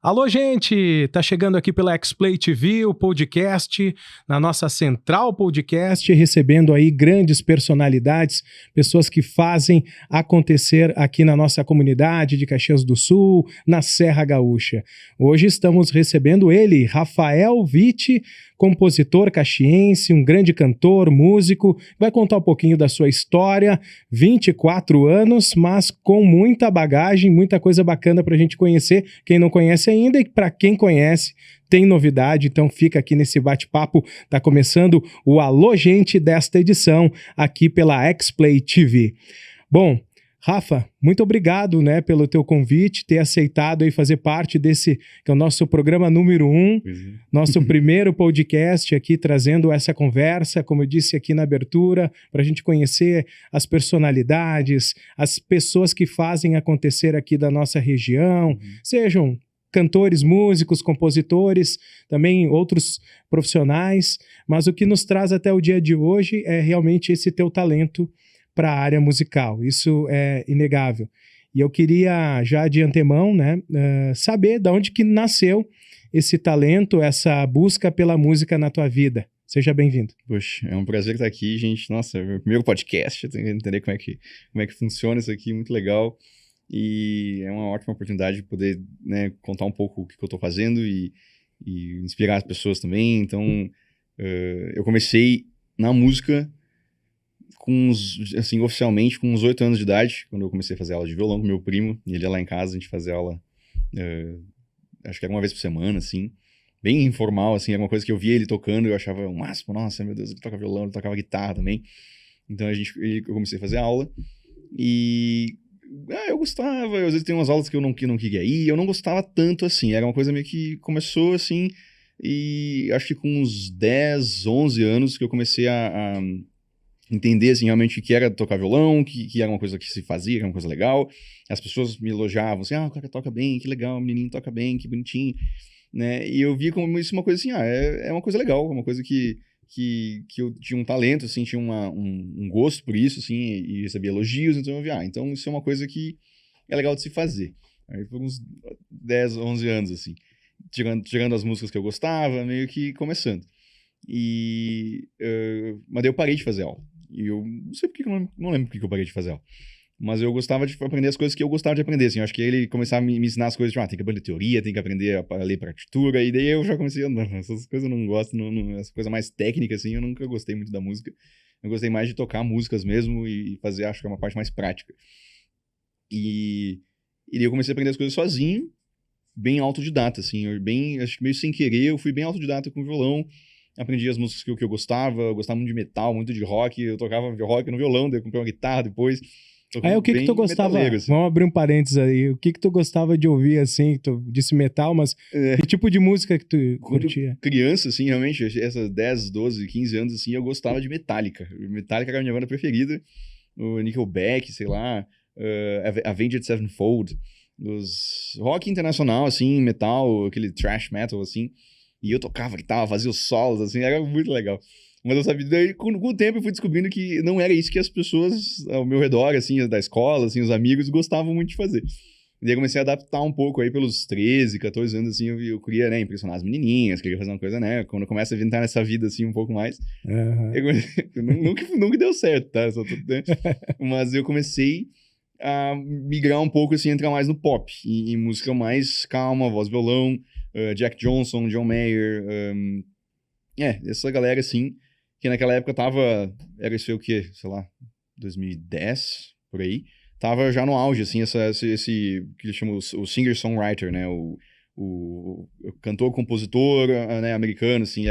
Alô, gente! Tá chegando aqui pela X-Play TV, o podcast, na nossa Central Podcast, recebendo aí grandes personalidades, pessoas que fazem acontecer aqui na nossa comunidade de Caxias do Sul, na Serra Gaúcha. Hoje estamos recebendo ele, Rafael Witt, compositor caxiense, um grande cantor, músico, vai contar um pouquinho da sua história, 24 anos, mas com muita bagagem, muita coisa bacana pra gente conhecer, quem não conhece ainda, e para quem conhece, tem novidade, então fica aqui nesse bate-papo, tá começando o Alô Gente desta edição, aqui pela X-Play TV. Bom, Rafa, muito obrigado, né, pelo teu convite, ter aceitado aí fazer parte desse, que é o nosso programa número 1, nosso primeiro podcast aqui, trazendo essa conversa, como eu disse aqui na abertura, para a gente conhecer as personalidades, as pessoas que fazem acontecer aqui da nossa região, sejam cantores, músicos, compositores, também outros profissionais, mas o que nos traz até o dia de hoje é realmente esse teu talento para a área musical, isso é inegável. E eu queria já de antemão, né, saber de onde que nasceu esse talento, essa busca pela música na tua vida. Seja bem-vindo. Poxa, é um prazer estar aqui, gente. Nossa, é o meu primeiro podcast, eu tenho que entender como é que funciona isso aqui, muito legal. E é uma ótima oportunidade de poder, né, contar um pouco o que eu estou fazendo e inspirar as pessoas também. Então, eu comecei na música oficialmente com uns 8 anos de idade, quando eu comecei a fazer aula de violão com meu primo, e ele ia lá em casa, a gente fazia aula, acho que era uma vez por semana, assim, bem informal, assim, era uma coisa que eu via ele tocando e eu achava o máximo, nossa, meu Deus, ele toca violão, ele tocava guitarra também, então eu comecei a fazer aula, e eu gostava, às vezes tem umas aulas que eu não queria ir, eu não gostava tanto assim, era uma coisa meio que começou assim, e acho que com uns 10, 11 anos que eu comecei a entender assim, realmente que era tocar violão, que era uma coisa que se fazia, que era uma coisa legal. As pessoas me elogiavam assim, o cara toca bem, que legal, o menininho toca bem, que bonitinho, né? E eu via como isso uma coisa assim, é uma coisa legal, uma coisa que eu tinha um talento, assim, tinha um gosto por isso, assim, e recebia elogios, então eu via, então isso é uma coisa que é legal de se fazer. Aí por uns 10, 11 anos, assim, tirando as músicas que eu gostava, meio que começando. Mas daí eu parei de fazer aula. E eu não sei porque eu não lembro porque eu parei de fazer aula. Mas eu gostava de aprender as coisas que eu gostava de aprender, assim. Eu acho que ele começava a me ensinar as coisas, tipo, tem que aprender teoria, tem que aprender a ler partitura. E daí eu já comecei não, essas coisas eu não gosto, essa coisa mais técnica, assim, eu nunca gostei muito da música. Eu gostei mais de tocar músicas mesmo e fazer, acho que é uma parte mais prática. E daí eu comecei a aprender as coisas sozinho, bem autodidata, assim. Acho que meio sem querer, eu fui bem autodidata com o violão. Aprendi as músicas que eu gostava, eu gostava muito de metal, muito de rock, eu tocava rock no violão, daí eu comprei uma guitarra depois. Aí o que tu gostava, assim. Vamos abrir um parênteses aí, o que tu gostava de ouvir, assim, tu disse metal, mas que tipo de música que tu curtia? Criança, assim, realmente, essas 10, 12, 15 anos, assim, eu gostava de Metallica. Metallica era a minha banda preferida, o Nickelback, sei lá, Avenged Sevenfold, os rock internacional, assim, metal, aquele thrash metal, assim. E eu tocava guitarra, fazia os solos, assim, era muito legal. Mas eu sabia, daí com o tempo eu fui descobrindo que não era isso que as pessoas ao meu redor, assim, da escola, assim, os amigos gostavam muito de fazer. E daí eu comecei a adaptar um pouco aí pelos 13, 14 anos, assim, eu queria, né, impressionar as menininhas, queria fazer uma coisa, né, quando começa a entrar nessa vida, assim, um pouco mais. Nunca deu certo, tá? Né? Mas eu comecei a migrar um pouco, assim, entrar mais no pop, em música mais calma, voz, violão, Jack Johnson, John Mayer, essa galera, assim, que naquela época era isso aí o quê? Sei lá, 2010, por aí, tava já no auge, assim, esse que eles chamam o singer-songwriter, né, o cantor-compositor, né, americano, assim,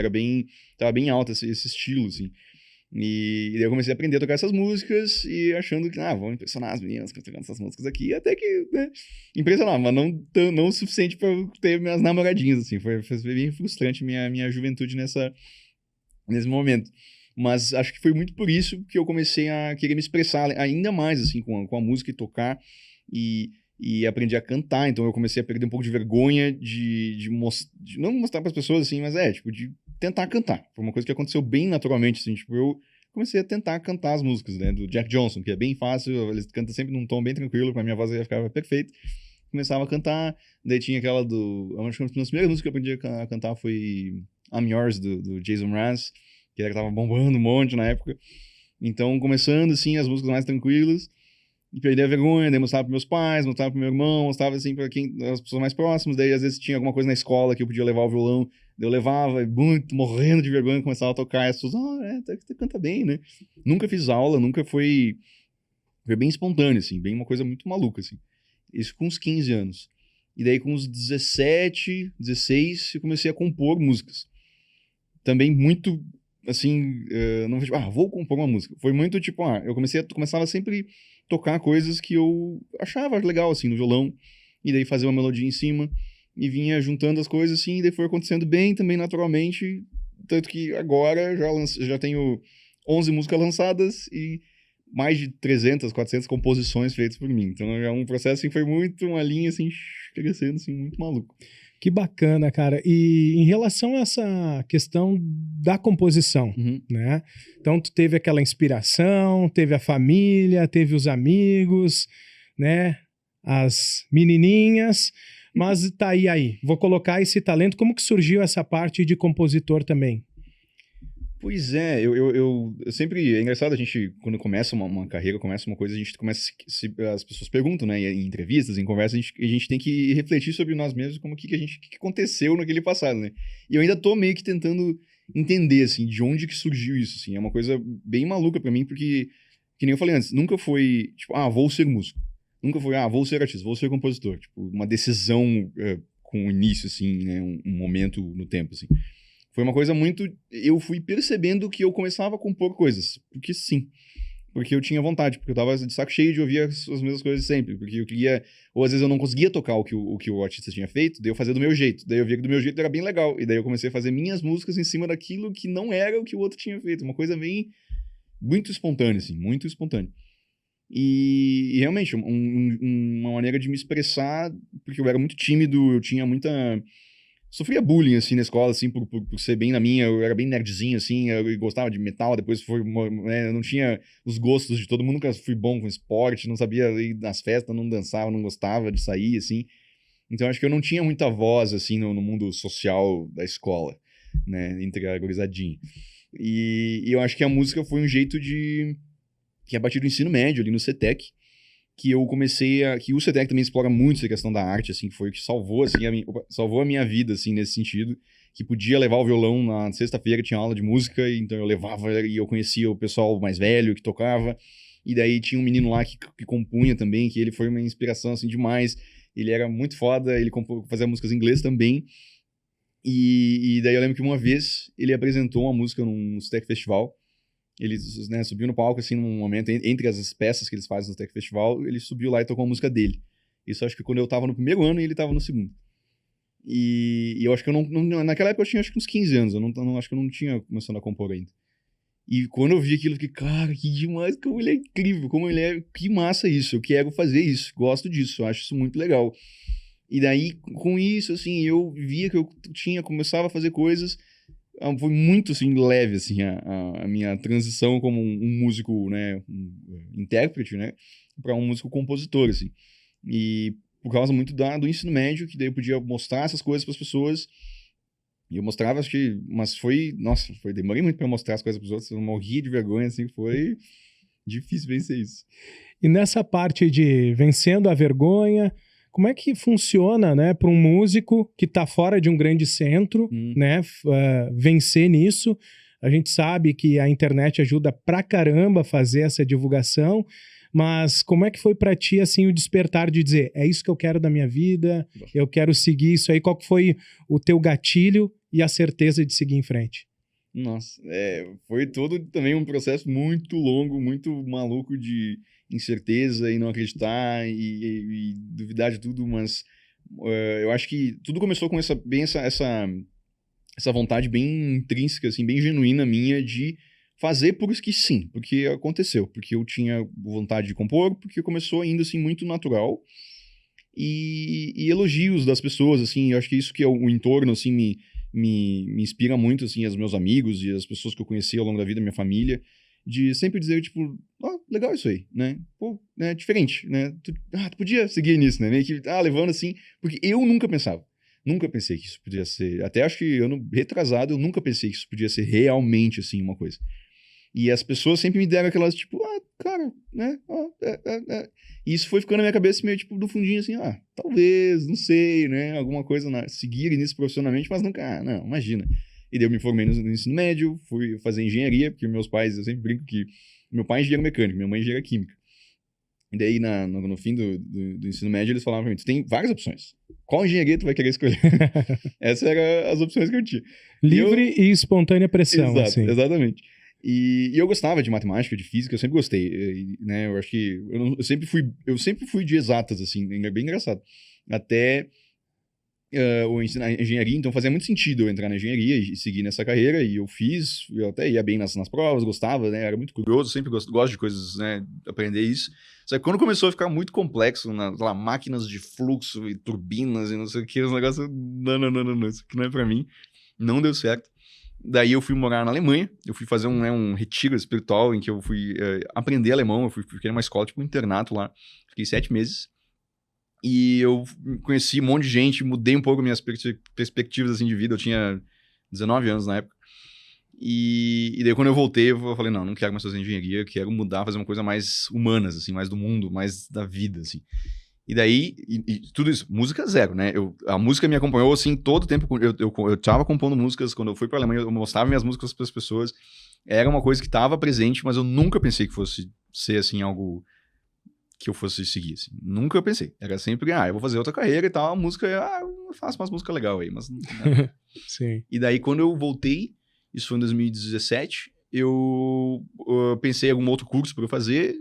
tava bem alto esse estilo, assim. E daí eu comecei a aprender a tocar essas músicas e achando que, vou impressionar as meninas tocando essas músicas aqui, até que, né, impressionar, mas não o suficiente pra eu ter minhas namoradinhas, assim, foi bem frustrante minha juventude nesse momento. Mas acho que foi muito por isso que eu comecei a querer me expressar ainda mais, assim, com a música e tocar, e aprendi a cantar, então eu comecei a perder um pouco de vergonha de não mostrar para as pessoas, assim, mas tipo, de tentar cantar. Foi uma coisa que aconteceu bem naturalmente, assim, tipo, eu comecei a tentar cantar as músicas, né, do Jack Johnson, que é bem fácil, ele canta sempre num tom bem tranquilo, com a minha voz ia ficar perfeita. começava a cantar, daí tinha aquela do... Acho que uma das primeiras músicas que eu aprendi a cantar foi I'm Yours, do Jason Mraz, que era que tava bombando um monte na época. Então, começando, assim, as músicas mais tranquilas, e perdi a vergonha, daí mostrava pros meus pais, mostrava pro meu irmão, mostrava, assim, pra as pessoas mais próximas, daí às vezes tinha alguma coisa na escola que eu podia levar o violão, daí eu levava, muito, morrendo de vergonha, começava a tocar, e as pessoas, tu canta bem, né? Nunca fiz aula, nunca foi bem espontâneo, assim, bem uma coisa muito maluca, assim. Isso com uns 15 anos. E daí com uns 17, 16, eu comecei a compor músicas. Também muito, assim, não foi tipo, vou compor uma música. Foi muito tipo, eu começava sempre a tocar coisas que eu achava legal, assim, no violão. E daí fazer uma melodia em cima. E vinha juntando as coisas, assim, e daí foi acontecendo bem, também naturalmente. Tanto que agora já tenho 11 músicas lançadas e mais de 300, 400 composições feitas por mim. Então é um processo que foi muito uma linha assim, crescendo assim, muito maluco. Que bacana, cara. E em relação a essa questão da composição, né? Então tu teve aquela inspiração, teve a família, teve os amigos, né? As menininhas, mas tá aí. Vou colocar esse talento. Como que surgiu essa parte de compositor também? Pois é, eu sempre... É engraçado, a gente, quando começa uma carreira, começa uma coisa, a gente começa... as pessoas perguntam, né? Em entrevistas, em conversas, a gente tem que refletir sobre nós mesmos, como que aconteceu naquele passado, né? E eu ainda tô meio que tentando entender, assim, de onde que surgiu isso, assim. É uma coisa bem maluca pra mim, porque, que nem eu falei antes, nunca foi, tipo, vou ser músico. Nunca foi, vou ser artista, vou ser compositor. Tipo, uma decisão com início, assim, né? Um momento no tempo, assim. Foi uma coisa muito... Eu fui percebendo que eu começava a compor coisas. Porque sim. Porque eu tinha vontade. Porque eu tava de saco cheio de ouvir as mesmas coisas sempre. Porque eu queria... Ou às vezes eu não conseguia tocar o que o artista tinha feito. Daí eu fazia do meu jeito. Daí eu via que do meu jeito era bem legal. E daí eu comecei a fazer minhas músicas em cima daquilo que não era o que o outro tinha feito. Uma coisa bem... Muito espontânea, assim. Muito espontânea. E realmente, uma maneira de me expressar... Porque eu era muito tímido. Eu tinha muita... Sofria bullying, assim, na escola, assim, por ser bem na minha. Eu era bem nerdzinho, assim, eu gostava de metal, depois eu não tinha os gostos de todo mundo, nunca fui bom com esporte, não sabia ir nas festas, não dançava, não gostava de sair, assim. Então, acho que eu não tinha muita voz, assim, no mundo social da escola, né, entre a gurizadinha. E eu acho que a música foi um jeito de... Que a partir do ensino médio, ali no CETEC, que eu comecei a... Que o CETEC também explora muito essa questão da arte, assim, que foi o que salvou, assim, salvou a minha vida, assim, nesse sentido, que podia levar o violão na sexta-feira, tinha aula de música, então eu levava e eu conhecia o pessoal mais velho que tocava, e daí tinha um menino lá que compunha também, que ele foi uma inspiração, assim, demais, ele era muito foda, ele fazia músicas em inglês também, e daí eu lembro que uma vez ele apresentou uma música num CETEC Festival. Ele, né, subiu no palco, assim, num momento, entre as peças que eles fazem no Tech Festival, ele subiu lá e tocou a música dele. Isso acho que quando eu tava no primeiro ano e ele tava no segundo. E eu acho que eu não... Naquela época eu tinha acho que uns 15 anos, acho que eu não tinha começado a compor ainda. E quando eu vi aquilo, eu fiquei, cara, que demais, como ele é incrível, como ele é... Que massa isso, eu quero fazer isso, gosto disso, eu acho isso muito legal. E daí, com isso, assim, eu via que eu começava a fazer coisas... Foi muito, assim, leve, assim, a minha transição como um músico, né, um intérprete, né, para um músico compositor, assim. E por causa muito do ensino médio, que daí eu podia mostrar essas coisas para as pessoas, e eu mostrava, acho que, mas demorei muito para mostrar as coisas para os outros, eu morria de vergonha, assim, foi difícil vencer isso. E nessa parte de vencendo a vergonha... Como é que funciona, né, para um músico que está fora de um grande centro, né, vencer nisso? A gente sabe que a internet ajuda pra caramba a fazer essa divulgação, mas como é que foi para ti, assim, o despertar de dizer, é isso que eu quero da minha vida, eu quero seguir isso aí? Qual que foi o teu gatilho e a certeza de seguir em frente? Nossa, foi todo também um processo muito longo, muito maluco de incerteza e não acreditar e duvidar de tudo, mas eu acho que tudo começou com essa vontade bem intrínseca, assim, bem genuína minha de fazer porque sim, porque aconteceu, porque eu tinha vontade de compor, porque começou ainda assim muito natural e elogios das pessoas, assim, eu acho que isso que é o entorno, assim, me inspira muito, assim, os meus amigos e as pessoas que eu conheci ao longo da vida, minha família. de sempre dizer, tipo, legal isso aí, né? Pô, né, diferente, né? Tu podia seguir nisso, né? Meio que, levando assim, porque eu nunca pensava. Nunca pensei que isso podia ser, até acho que ano retrasado, eu nunca pensei que isso podia ser realmente, assim, uma coisa. E as pessoas sempre me deram aquelas, tipo, cara, né? E isso foi ficando na minha cabeça meio, tipo, do fundinho, assim, talvez, não sei, né? Alguma coisa, seguir nisso profissionalmente, mas nunca, não, imagina. E daí eu me formei no ensino médio, fui fazer engenharia, porque meus pais, eu sempre brinco que meu pai é engenheiro mecânico, minha mãe é engenheira química. E daí, no fim do ensino médio, eles falavam pra mim, tu tem várias opções. Qual engenharia tu vai querer escolher? Essas eram as opções que eu tinha. Livre e espontânea pressão, Exato, assim. Exatamente. E eu gostava de matemática, de física, eu sempre gostei, né? Eu acho que eu sempre fui de exatas, assim, é bem engraçado. Até a engenharia, então fazia muito sentido eu entrar na engenharia e seguir nessa carreira, e eu fiz, eu até ia bem nas provas, gostava, né? Era muito curioso, sempre gosto de coisas, né? Aprender isso. Só que quando começou a ficar muito complexo, máquinas de fluxo e turbinas e não sei o que, os negócios, não, isso aqui não é pra mim, não deu certo. Daí eu fui morar na Alemanha, eu fui fazer um retiro espiritual em que eu fui aprender alemão, fiquei numa escola, tipo um internato lá, fiquei 7 meses, e eu conheci um monte de gente, mudei um pouco minhas perspectivas assim, de vida, eu tinha 19 anos na época, e daí quando eu voltei, eu falei, não quero mais fazer engenharia, eu quero mudar, fazer uma coisa mais humanas, assim, mais do mundo, mais da vida, assim. E daí, tudo isso, música zero, né? A música me acompanhou, assim, todo o tempo. Eu tava compondo músicas, quando eu fui pra Alemanha, eu mostrava minhas músicas pras pessoas. Era uma coisa que tava presente, mas eu nunca pensei que fosse ser, assim, algo que eu fosse seguir, assim. Nunca pensei. Era sempre, eu vou fazer outra carreira e tal, a música, eu faço umas músicas legais aí, mas... Sim. E daí, quando eu voltei, isso foi em 2017, eu pensei em algum outro curso para eu fazer.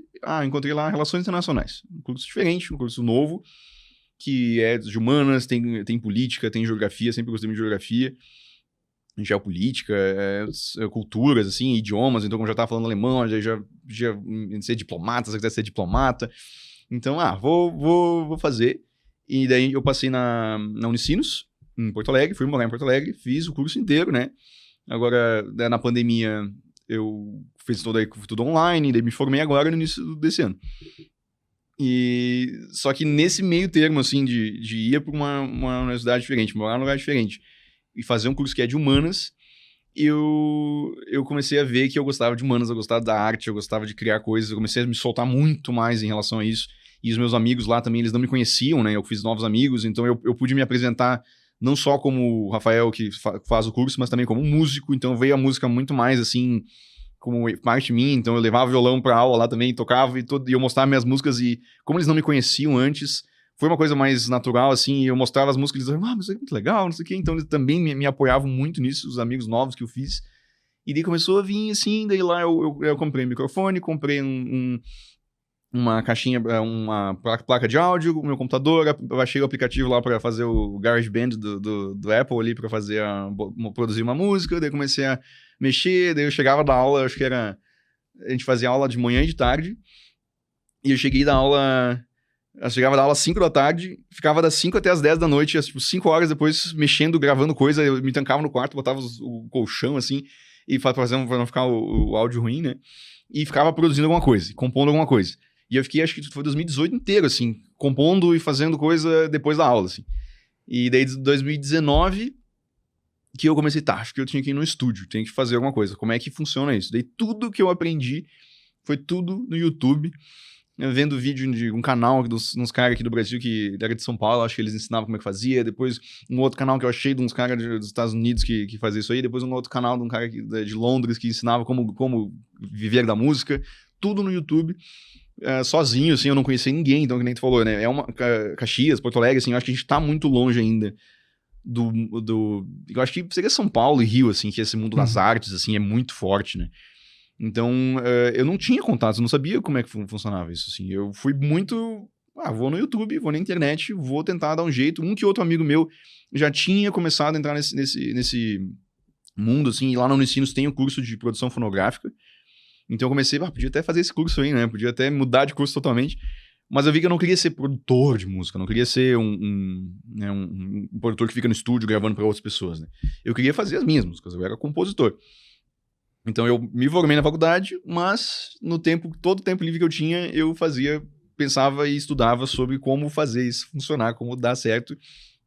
Encontrei lá Relações Internacionais. Um curso diferente, um curso novo, que é de humanas, tem política, tem geografia, sempre gostei muito de geografia, geopolítica, culturas, assim, idiomas. Então, como eu já estava falando alemão, já ser diplomata, se eu quiser ser diplomata. Então, vou fazer. E daí eu passei na Unicinos, em Porto Alegre, fui morar em Porto Alegre, fiz o curso inteiro, né? Agora, na pandemia, eu fiz tudo online, daí me formei agora no início desse ano. E só que nesse meio termo, assim, de ir para uma universidade diferente, morar num lugar diferente e fazer um curso que é de humanas, eu comecei a ver que eu gostava de humanas, eu gostava da arte, eu gostava de criar coisas, eu comecei a me soltar muito mais em relação a isso. E os meus amigos lá também, eles não me conheciam, né? Eu fiz novos amigos, então eu pude me apresentar não só como o Rafael que faz o curso, mas também como músico. Então veio a música muito mais, assim, como parte de mim. Então eu levava violão pra aula lá também, tocava e eu mostrava minhas músicas. E como eles não me conheciam antes, foi uma coisa mais natural, assim. Eu mostrava as músicas e eles diziam, mas isso é muito legal, não sei o quê. Então eles também me apoiavam muito nisso, os amigos novos que eu fiz. E daí começou a vir, assim, daí lá eu comprei um microfone, comprei uma caixinha, uma placa de áudio, o meu computador, baixei o aplicativo lá para fazer o GarageBand do Apple ali para fazer produzir uma música, daí comecei a mexer, daí eu chegava da aula, acho que a gente fazia aula de manhã e de tarde, e eu chegava da aula às 5 da tarde, ficava das 5 até as 10 da noite, tipo 5 horas depois mexendo, gravando coisa, eu me trancava no quarto, botava o colchão assim, e pra não ficar o áudio ruim, né, e ficava produzindo alguma coisa, compondo alguma coisa. E eu fiquei, acho que foi 2018 inteiro, assim, compondo e fazendo coisa depois da aula, assim. E daí, 2019, que eu comecei, acho que eu tinha que ir no estúdio, tinha que fazer alguma coisa. Como é que funciona isso? Daí, tudo que eu aprendi foi tudo no YouTube, vendo vídeo de um canal uns caras aqui do Brasil, que era de São Paulo, acho que eles ensinavam como é que fazia. Depois, um outro canal que eu achei de uns caras dos Estados Unidos que fazia isso aí. Depois, um outro canal de um cara de Londres que ensinava como viver da música. Tudo no YouTube. Sozinho, assim, eu não conhecia ninguém, então, que nem tu falou, né, Caxias, Porto Alegre, assim, eu acho que a gente tá muito longe ainda eu acho que seria São Paulo e Rio, assim, que esse mundo das artes, assim, é muito forte, né, então, eu não tinha contatos, eu não sabia como é que funcionava isso, assim, eu fui muito, vou no YouTube, vou na internet, vou tentar dar um jeito, que outro amigo meu já tinha começado a entrar nesse mundo, assim, e lá na Unicinos tem o curso de produção fonográfica. Então eu comecei, podia até fazer esse curso aí, né? Podia até mudar de curso totalmente. Mas eu vi que eu não queria ser produtor de música, não queria ser um produtor que fica no estúdio gravando para outras pessoas, né? Eu queria fazer as minhas músicas, eu era compositor. Então eu me formei na faculdade, mas todo o tempo livre que eu tinha, eu pensava e estudava sobre como fazer isso funcionar, como dar certo,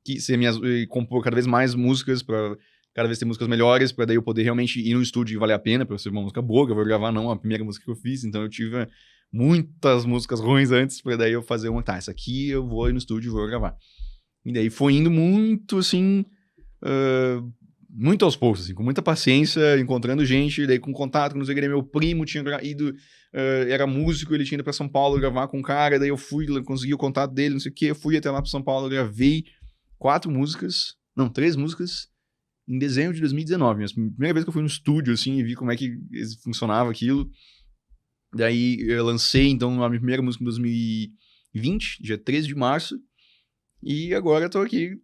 e compor cada vez mais músicas para cada vez ter músicas melhores, para daí eu poder realmente ir no estúdio e valer a pena, para ser uma música boa, que eu vou gravar não a primeira música que eu fiz, então eu tive muitas músicas ruins antes, para daí eu fazer essa aqui eu vou ir no estúdio e vou gravar. E daí foi indo muito, assim, muito aos poucos, assim, com muita paciência, encontrando gente, daí com contato, não sei o que, meu primo tinha ido, era músico, ele tinha ido pra São Paulo gravar com um cara, daí eu fui, consegui o contato dele, não sei o que, eu fui até lá pra São Paulo, gravei 3 músicas, em dezembro de 2019, a primeira vez que eu fui no estúdio, assim, e vi como é que funcionava aquilo. Daí eu lancei, então, a minha primeira música em 2020, dia 13 de março, e agora eu tô aqui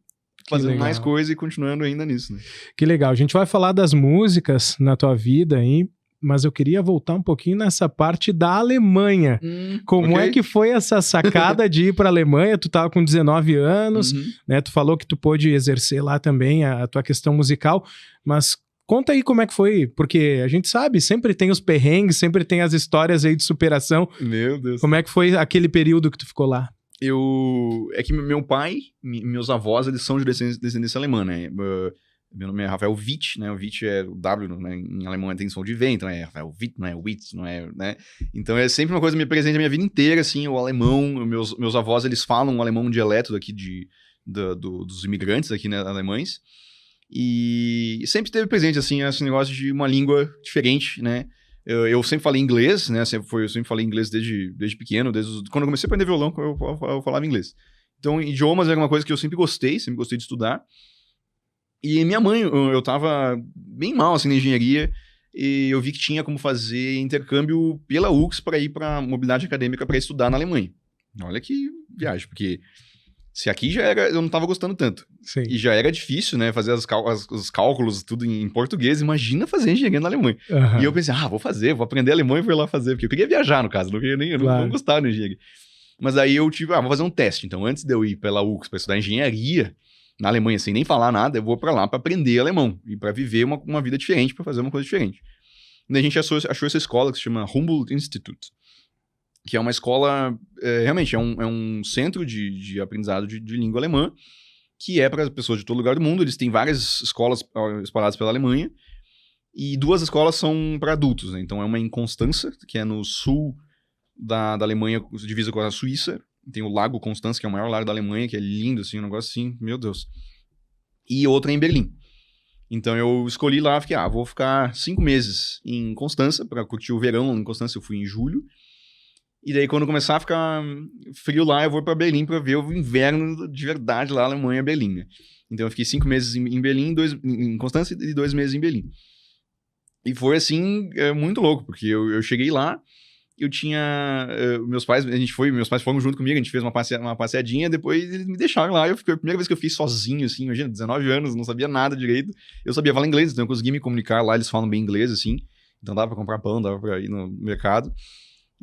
fazendo mais coisa e continuando ainda nisso, né? Que legal. A gente vai falar das músicas na tua vida aí, mas eu queria voltar um pouquinho nessa parte da Alemanha. Como é que foi essa sacada de ir para a Alemanha? Tu tava com 19 anos, né? Tu falou que tu pôde exercer lá também a tua questão musical, mas conta aí como é que foi, porque a gente sabe, sempre tem os perrengues, sempre tem as histórias aí de superação. Meu Deus. Como é que foi aquele período que tu ficou lá? É que meu pai, meus avós, eles são de descendência alemã, né? Meu nome é Rafael Witt, né? O Witt é o W, né? Em alemão tem som de V, então é Rafael Witt, não é Witt, não é, né? Então é sempre uma coisa que me presente a minha vida inteira, assim, o alemão, meus avós, eles falam um alemão, um dialeto daqui dos imigrantes aqui, né, alemães, e sempre esteve presente, assim, esse negócio de uma língua diferente, né? Eu sempre falei inglês, né? Eu sempre falei inglês desde pequeno, quando eu comecei a aprender violão, eu falava inglês. Então, idiomas era uma coisa que eu sempre gostei de estudar. E minha mãe, eu tava bem mal, assim, na engenharia, e eu vi que tinha como fazer intercâmbio pela UX para ir para mobilidade acadêmica para estudar na Alemanha. Olha que viagem, porque se aqui já era, eu não tava gostando tanto. Sim. E já era difícil, né, fazer os cálculos, tudo em português, imagina fazer engenharia na Alemanha. E eu pensei, vou aprender alemão e vou lá fazer, porque eu queria viajar, no caso, não gostava de engenharia. Mas aí eu tive, vou fazer um teste. Então, antes de eu ir pela UX para estudar engenharia na Alemanha, sem nem falar nada, eu vou para lá para aprender alemão e para viver uma vida diferente, para fazer uma coisa diferente. E a gente achou essa escola que se chama Humboldt Institute, que é uma escola, realmente, é um centro de aprendizado de língua alemã, que é para pessoas de todo lugar do mundo. Eles têm várias escolas espalhadas pela Alemanha, e 2 escolas são para adultos, né? Então é uma em Constança, que é no sul da Alemanha, divisa com a Suíça. Tem o Lago Constança, que é o maior lago da Alemanha, que é lindo, assim, um negócio assim, meu Deus. E outra em Berlim. Então eu escolhi lá, fiquei, vou ficar 5 meses em Constança, para curtir o verão em Constança. Eu fui em julho. E daí, quando começar a ficar frio lá, eu vou para Berlim para ver o inverno de verdade lá, Alemanha, Berlim, né? Então eu fiquei 5 meses em Berlim, em Constança, e 2 meses em Berlim. E foi, assim, muito louco, porque eu cheguei lá, eu tinha... meus pais foram junto comigo, a gente fez uma passeadinha, depois eles me deixaram lá. A primeira vez que eu fiz sozinho, assim, imagina, 19 anos, não sabia nada direito. Eu sabia falar inglês, então eu consegui me comunicar lá, eles falam bem inglês, assim. Então dava pra comprar pão, dava pra ir no mercado.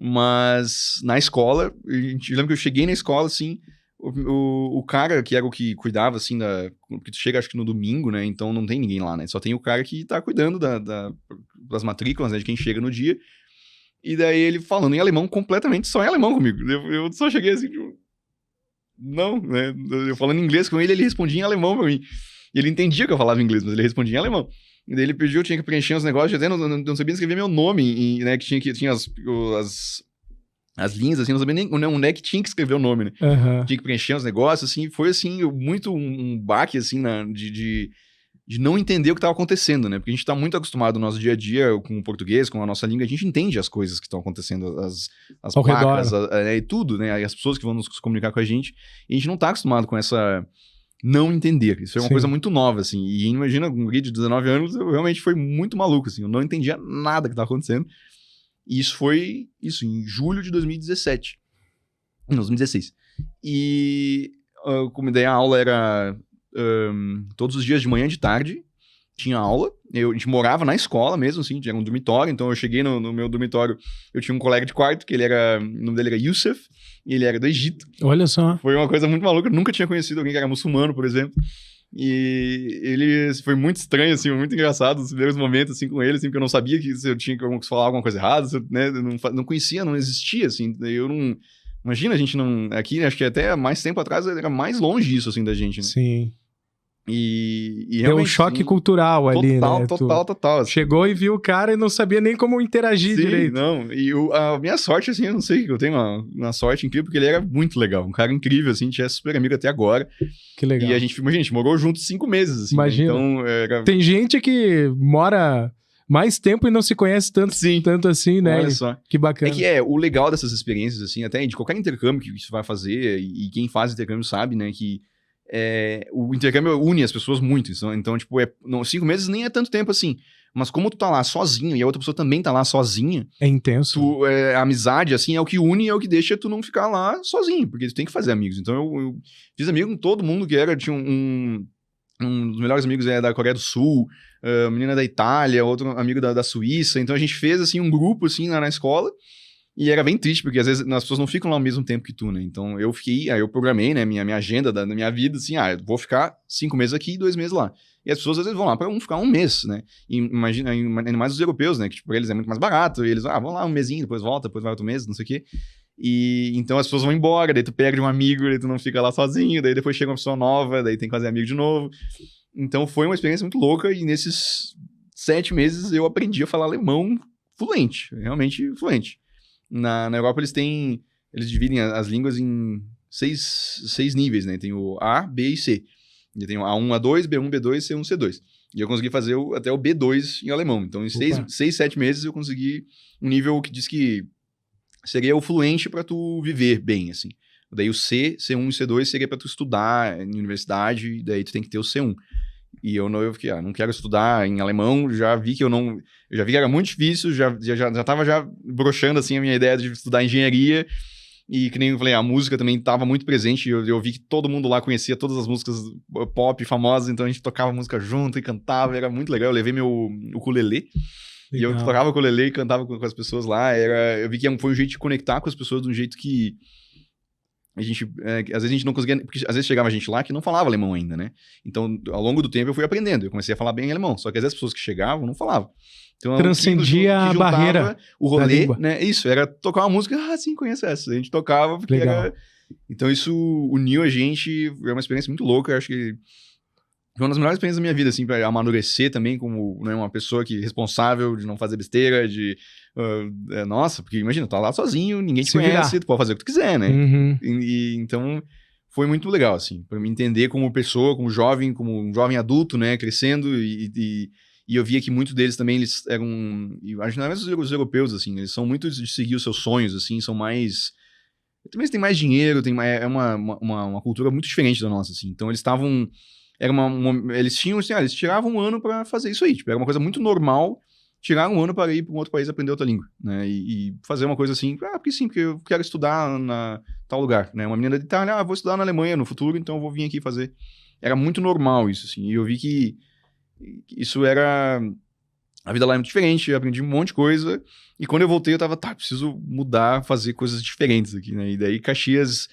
Mas na escola, eu lembro que eu cheguei na escola, assim, o cara que era o que cuidava, assim, porque tu chega, acho que no domingo, né, então não tem ninguém lá, né, só tem o cara que tá cuidando das matrículas, né, de quem chega no dia, e daí ele falando em alemão, completamente só em alemão comigo. Eu só cheguei assim, tipo, não, né, eu falando em inglês com ele respondia em alemão pra mim, e ele entendia que eu falava inglês, mas ele respondia em alemão. E daí ele pediu, eu tinha que preencher os negócios, até não sabia escrever meu nome, né, que tinha as linhas, assim, não sabia nem onde é que tinha que escrever o nome, né? Tinha que preencher os negócios, assim, foi, assim, muito um baque, assim, de não entender o que estava acontecendo, né? Porque a gente está muito acostumado no nosso dia a dia com o português, com a nossa língua, a gente entende as coisas que estão acontecendo, as placas, e tudo, né? E as pessoas que vão nos comunicar com a gente, e a gente não está acostumado com essa... não entender. Isso é uma coisa muito nova, assim. E imagina, um guri de 19 anos, eu realmente foi muito maluco, assim. Eu não entendia nada que estava acontecendo. E isso foi, em julho de 2017. Não, 2016. E como ideia, a aula era todos os dias de manhã e de tarde. Tinha aula. A gente morava na escola mesmo, assim. Tinha um dormitório. Então eu cheguei no meu dormitório. Eu tinha um colega de quarto, que o nome dele era Youssef. E ele era do Egito. Olha só. Foi uma coisa muito maluca. Eu nunca tinha conhecido alguém que era muçulmano, por exemplo. E ele foi muito estranho, assim, muito engraçado os primeiros momentos, assim, com ele, assim, porque eu não sabia que se eu tinha que falar alguma coisa errada, né, eu não conhecia, não existia, assim, eu não... Imagina, a gente não... Aqui, acho que até mais tempo atrás era mais longe isso, assim, da gente, né? Sim. E Deu um choque cultural ali, né? Total. Assim. Chegou e viu o cara e não sabia nem como interagir direito. Não, e a minha sorte, assim, eu não sei, eu tenho uma sorte incrível, porque ele era muito legal, um cara incrível, assim, a gente é super amigo até agora. Que legal. E a gente morou junto 5 meses, assim, imagina. Né? Então, era... Tem gente que mora mais tempo e não se conhece tanto assim, né? Olha só. Que bacana. É que o legal dessas experiências, assim, até de qualquer intercâmbio que você vai fazer, e quem faz intercâmbio sabe, né, que o intercâmbio une as pessoas muito. Então tipo, 5 meses nem é tanto tempo assim. Mas como tu tá lá sozinho e a outra pessoa também tá lá sozinha... É intenso. A amizade, assim, é o que une e é o que deixa tu não ficar lá sozinho. Porque tu tem que fazer amigos. Então eu fiz amigo com todo mundo que tinha um dos melhores amigos da Coreia do Sul, menina da Itália, outro amigo da Suíça. Então a gente fez, assim, um grupo, assim, na escola. E era bem triste, porque às vezes as pessoas não ficam lá ao mesmo tempo que tu, né? Então eu eu programei, né, minha agenda da minha vida, assim, eu vou ficar 5 meses aqui e 2 meses lá. E as pessoas às vezes vão lá para ficar um mês, né? E imagina, ainda mais os europeus, né? Que tipo, pra eles é muito mais barato. E eles, vão lá um mesinho, depois volta, depois vai outro mês, não sei o quê. E então as pessoas vão embora, daí tu perde um amigo, daí tu não fica lá sozinho, daí depois chega uma pessoa nova, daí tem que fazer amigo de novo. Então foi uma experiência muito louca e nesses 7 meses eu aprendi a falar alemão fluente, realmente fluente. Na Europa eles dividem as línguas em 6 níveis, né? Tem o A, B e C. E tem o A1, A2, B1, B2, C1, C2. E eu consegui fazer até o B2 em alemão. Então, em 6, 7 meses eu consegui um nível que diz que seria o fluente para tu viver bem, assim. Daí o C, C1 e C2 seria para tu estudar em universidade, e daí tu tem que ter o C1. E eu fiquei, não quero estudar em alemão, já vi que eu já vi que era muito difícil, já tava broxando, assim, a minha ideia de estudar engenharia, e que nem eu falei, a música também estava muito presente, eu vi que todo mundo lá conhecia todas as músicas pop famosas, então a gente tocava música junto e cantava, era muito legal, eu levei meu ukulele, e eu tocava o ukulele e cantava com as pessoas lá, eu vi que foi um jeito de conectar com as pessoas de um jeito que a gente, às vezes a gente não conseguia, porque às vezes chegava gente lá que não falava alemão ainda, né? Então, ao longo do tempo eu fui aprendendo, eu comecei a falar bem alemão, só que às vezes as pessoas que chegavam não falavam. Então, transcendia a barreira, o rolê, né? Isso, era tocar uma música, sim, conheço essa. A gente tocava porque era... Então isso uniu a gente, é uma experiência muito louca, eu acho que foi uma das melhores experiências da minha vida, assim, pra amadurecer também como, né, uma pessoa responsável de não fazer besteira, nossa, porque imagina, tu tá lá sozinho, ninguém te conhece, tu pode fazer o que tu quiser, né? Uhum. Então, foi muito legal, assim, pra me entender como pessoa, como um jovem adulto, né, crescendo, e eu via que muitos deles também, eles eram, acho que não é mesmo os europeus, assim, eles são muito de seguir os seus sonhos, assim, são mais... Também eles têm mais dinheiro, é uma cultura muito diferente da nossa, assim, então eles estavam... Eles tinham, assim, eles tiravam um ano pra fazer isso aí. Tipo, era uma coisa muito normal tirar um ano para ir para um outro país aprender outra língua, né? E fazer uma coisa assim, porque sim, porque eu quero estudar na tal lugar, né? Uma menina de Itália, vou estudar na Alemanha no futuro, então eu vou vir aqui fazer. Era muito normal isso, assim. E eu vi que isso era... A vida lá é muito diferente, eu aprendi um monte de coisa. E quando eu voltei, eu tava, preciso mudar, fazer coisas diferentes aqui, né? E daí Caxias...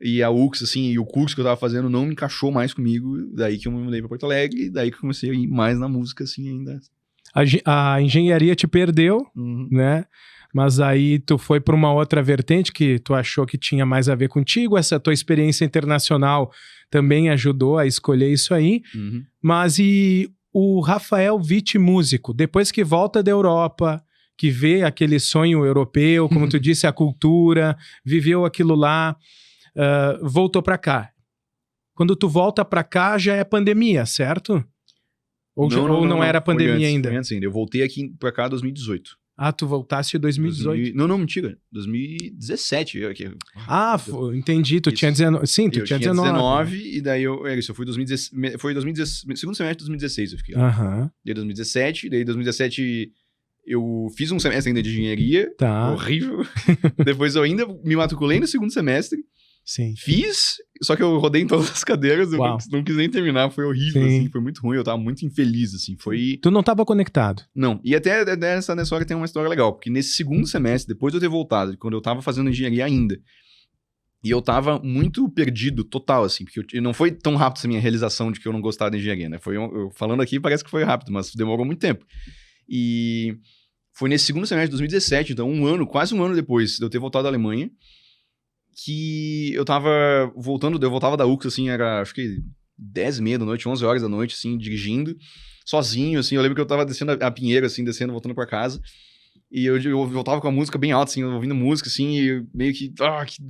E a UX, assim, e o curso que eu tava fazendo não me encaixou mais comigo. Daí que eu me mudei pra Porto Alegre, e daí que eu comecei a ir mais na música, assim, ainda. A engenharia te perdeu, né? Mas aí tu foi para uma outra vertente que tu achou que tinha mais a ver contigo. Essa tua experiência internacional também ajudou a escolher isso aí. Mas e o Rafael Witt músico, depois que volta da Europa, que vê aquele sonho europeu, como tu disse, a cultura, viveu aquilo lá... voltou pra cá. Quando tu volta pra cá, já é pandemia, certo? Ou não era pandemia ainda? Foi antes ainda. Eu voltei aqui pra cá em 2018. Tu voltaste em 2018? Não, mentira. 2017. Entendi. Tu tinha 19. Sim, tu tinha 19. 19, e daí eu fui 2016. Foi 2016, segundo semestre de 2016 eu fiquei. Daí 2017, eu fiz um semestre ainda de engenharia. Horrível. Depois eu ainda me matriculei no segundo semestre. Sim. Fiz, só que eu rodei em todas as cadeiras, eu não quis nem terminar, foi horrível, assim, foi muito ruim, eu tava muito infeliz, assim, Tu não tava conectado? Não, e até nessa hora tem uma história legal, porque nesse segundo semestre, depois de eu ter voltado, quando eu tava fazendo engenharia ainda, E eu tava muito perdido, total, assim, porque não foi tão rápido essa minha realização de que eu não gostava de engenharia, né? Eu falando aqui parece que foi rápido, mas demorou muito tempo. E foi nesse segundo semestre de 2017, então quase um ano depois de eu ter voltado da Alemanha, que eu voltava da UX, assim, era acho que 10h30 da noite, 11 horas da noite, assim, dirigindo, sozinho, assim. Eu lembro que eu tava descendo a Pinheiro, assim, voltando pra casa. E eu voltava com a música bem alta, assim, ouvindo música, assim, e meio que,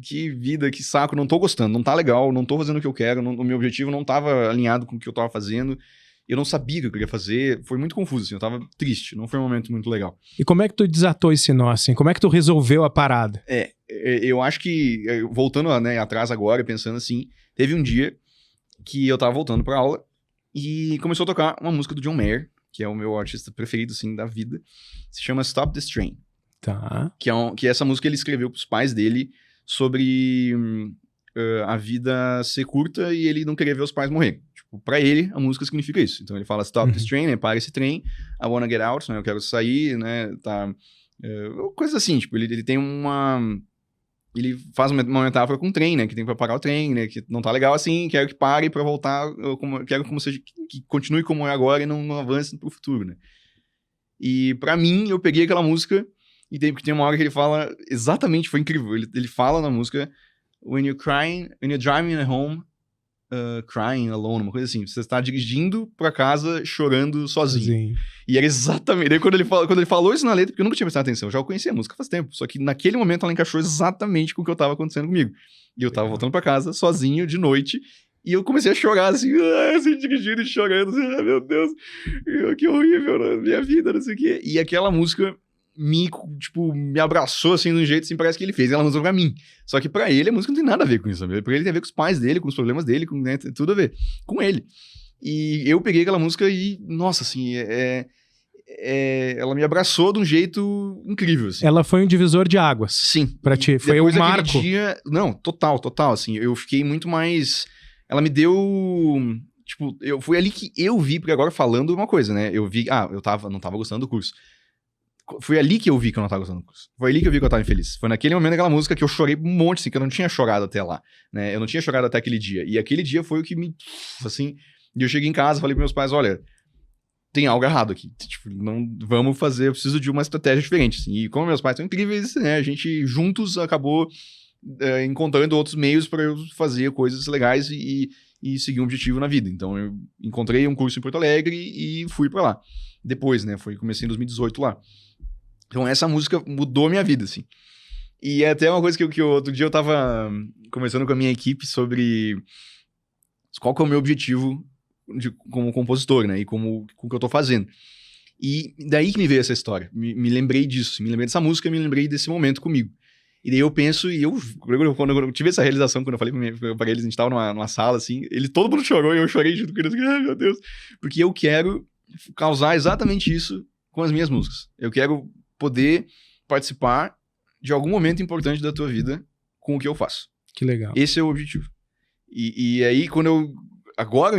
que vida, que saco, não tô gostando, não tá legal, não tô fazendo o que eu quero, o meu objetivo não tava alinhado com o que eu tava fazendo, eu não sabia o que eu queria fazer, foi muito confuso, assim, eu tava triste, não foi um momento muito legal. E como é que tu desatou esse nó, assim? Como é que tu resolveu a parada? Eu acho que, voltando, né, atrás agora, pensando assim, teve um dia que eu tava voltando pra aula e começou a tocar uma música do John Mayer, que é o meu artista preferido, assim, da vida. Se chama Stop This Train. Tá. Que essa música ele escreveu pros pais dele sobre a vida ser curta e ele não querer ver os pais morrer. Tipo, pra ele, a música significa isso. Então ele fala Stop This Train, né? Para esse trem. I wanna get out, né? Eu quero sair, né? Tá... coisas assim, tipo, ele tem uma... Ele faz uma metáfora com o trem, né? Que tem pra parar o trem, né? Que não tá legal assim, quero que pare pra voltar, quero que continue como é agora e não avance pro futuro, né? E pra mim, eu peguei aquela música e tem uma hora que ele fala exatamente, foi incrível, ele fala na música when you're driving home, crying alone, uma coisa assim, você está dirigindo pra casa chorando sozinho. E era exatamente, daí quando ele falou isso na letra, porque eu nunca tinha prestado atenção, eu já conhecia a música faz tempo, só que naquele momento ela encaixou exatamente com o que eu tava acontecendo comigo. E eu tava voltando pra casa, sozinho, de noite, e eu comecei a chorar, assim, dirigindo e chorando, assim, meu Deus, que horrível, né? Minha vida, não sei o quê. E aquela música me abraçou, assim, de um jeito, assim, parece que ele fez ela música pra mim. Só que pra ele, a música não tem nada a ver com isso, sabe? Pra ele tem a ver com os pais dele, com os problemas dele, né, tem tudo a ver com ele. E eu peguei aquela música e, nossa, assim, ela me abraçou de um jeito incrível, assim. Ela foi um divisor de águas. Sim. Pra ti, foi um marco. Não, total, assim, eu fiquei muito mais... Ela me deu... Tipo, foi ali que eu vi, porque agora falando uma coisa, né? Eu vi... não tava gostando do curso. Foi ali que eu vi que eu não tava gostando do curso. Foi ali que eu vi que eu tava infeliz. Foi naquele momento daquela música que eu chorei um monte, assim, que eu não tinha chorado até lá, né? Eu não tinha chorado até aquele dia. E aquele dia foi o que me... Assim... E eu cheguei em casa, falei pros meus pais, olha... Tem algo errado aqui. Tipo, não vamos fazer... Eu preciso de uma estratégia diferente, assim. E como meus pais são incríveis, né? A gente juntos acabou... encontrando outros meios para eu fazer coisas legais e seguir um objetivo na vida. Então, eu encontrei um curso em Porto Alegre e fui para lá. Depois, né? Comecei em 2018 lá. Então, essa música mudou minha vida, assim. E é até uma coisa que outro dia eu tava conversando com a minha equipe sobre qual que é o meu objetivo como compositor, né? E com o que eu tô fazendo. E daí que me veio essa história. Me lembrei disso. Me lembrei dessa música, me lembrei desse momento comigo. E daí eu penso, quando eu tive essa realização, quando eu falei pra eles, a gente tava numa sala, assim, todo mundo chorou e eu chorei junto com eles, assim, ai meu Deus, porque eu quero causar exatamente isso com as minhas músicas. Eu quero poder participar de algum momento importante da tua vida com o que eu faço. Que legal. Esse é o objetivo. E aí, agora,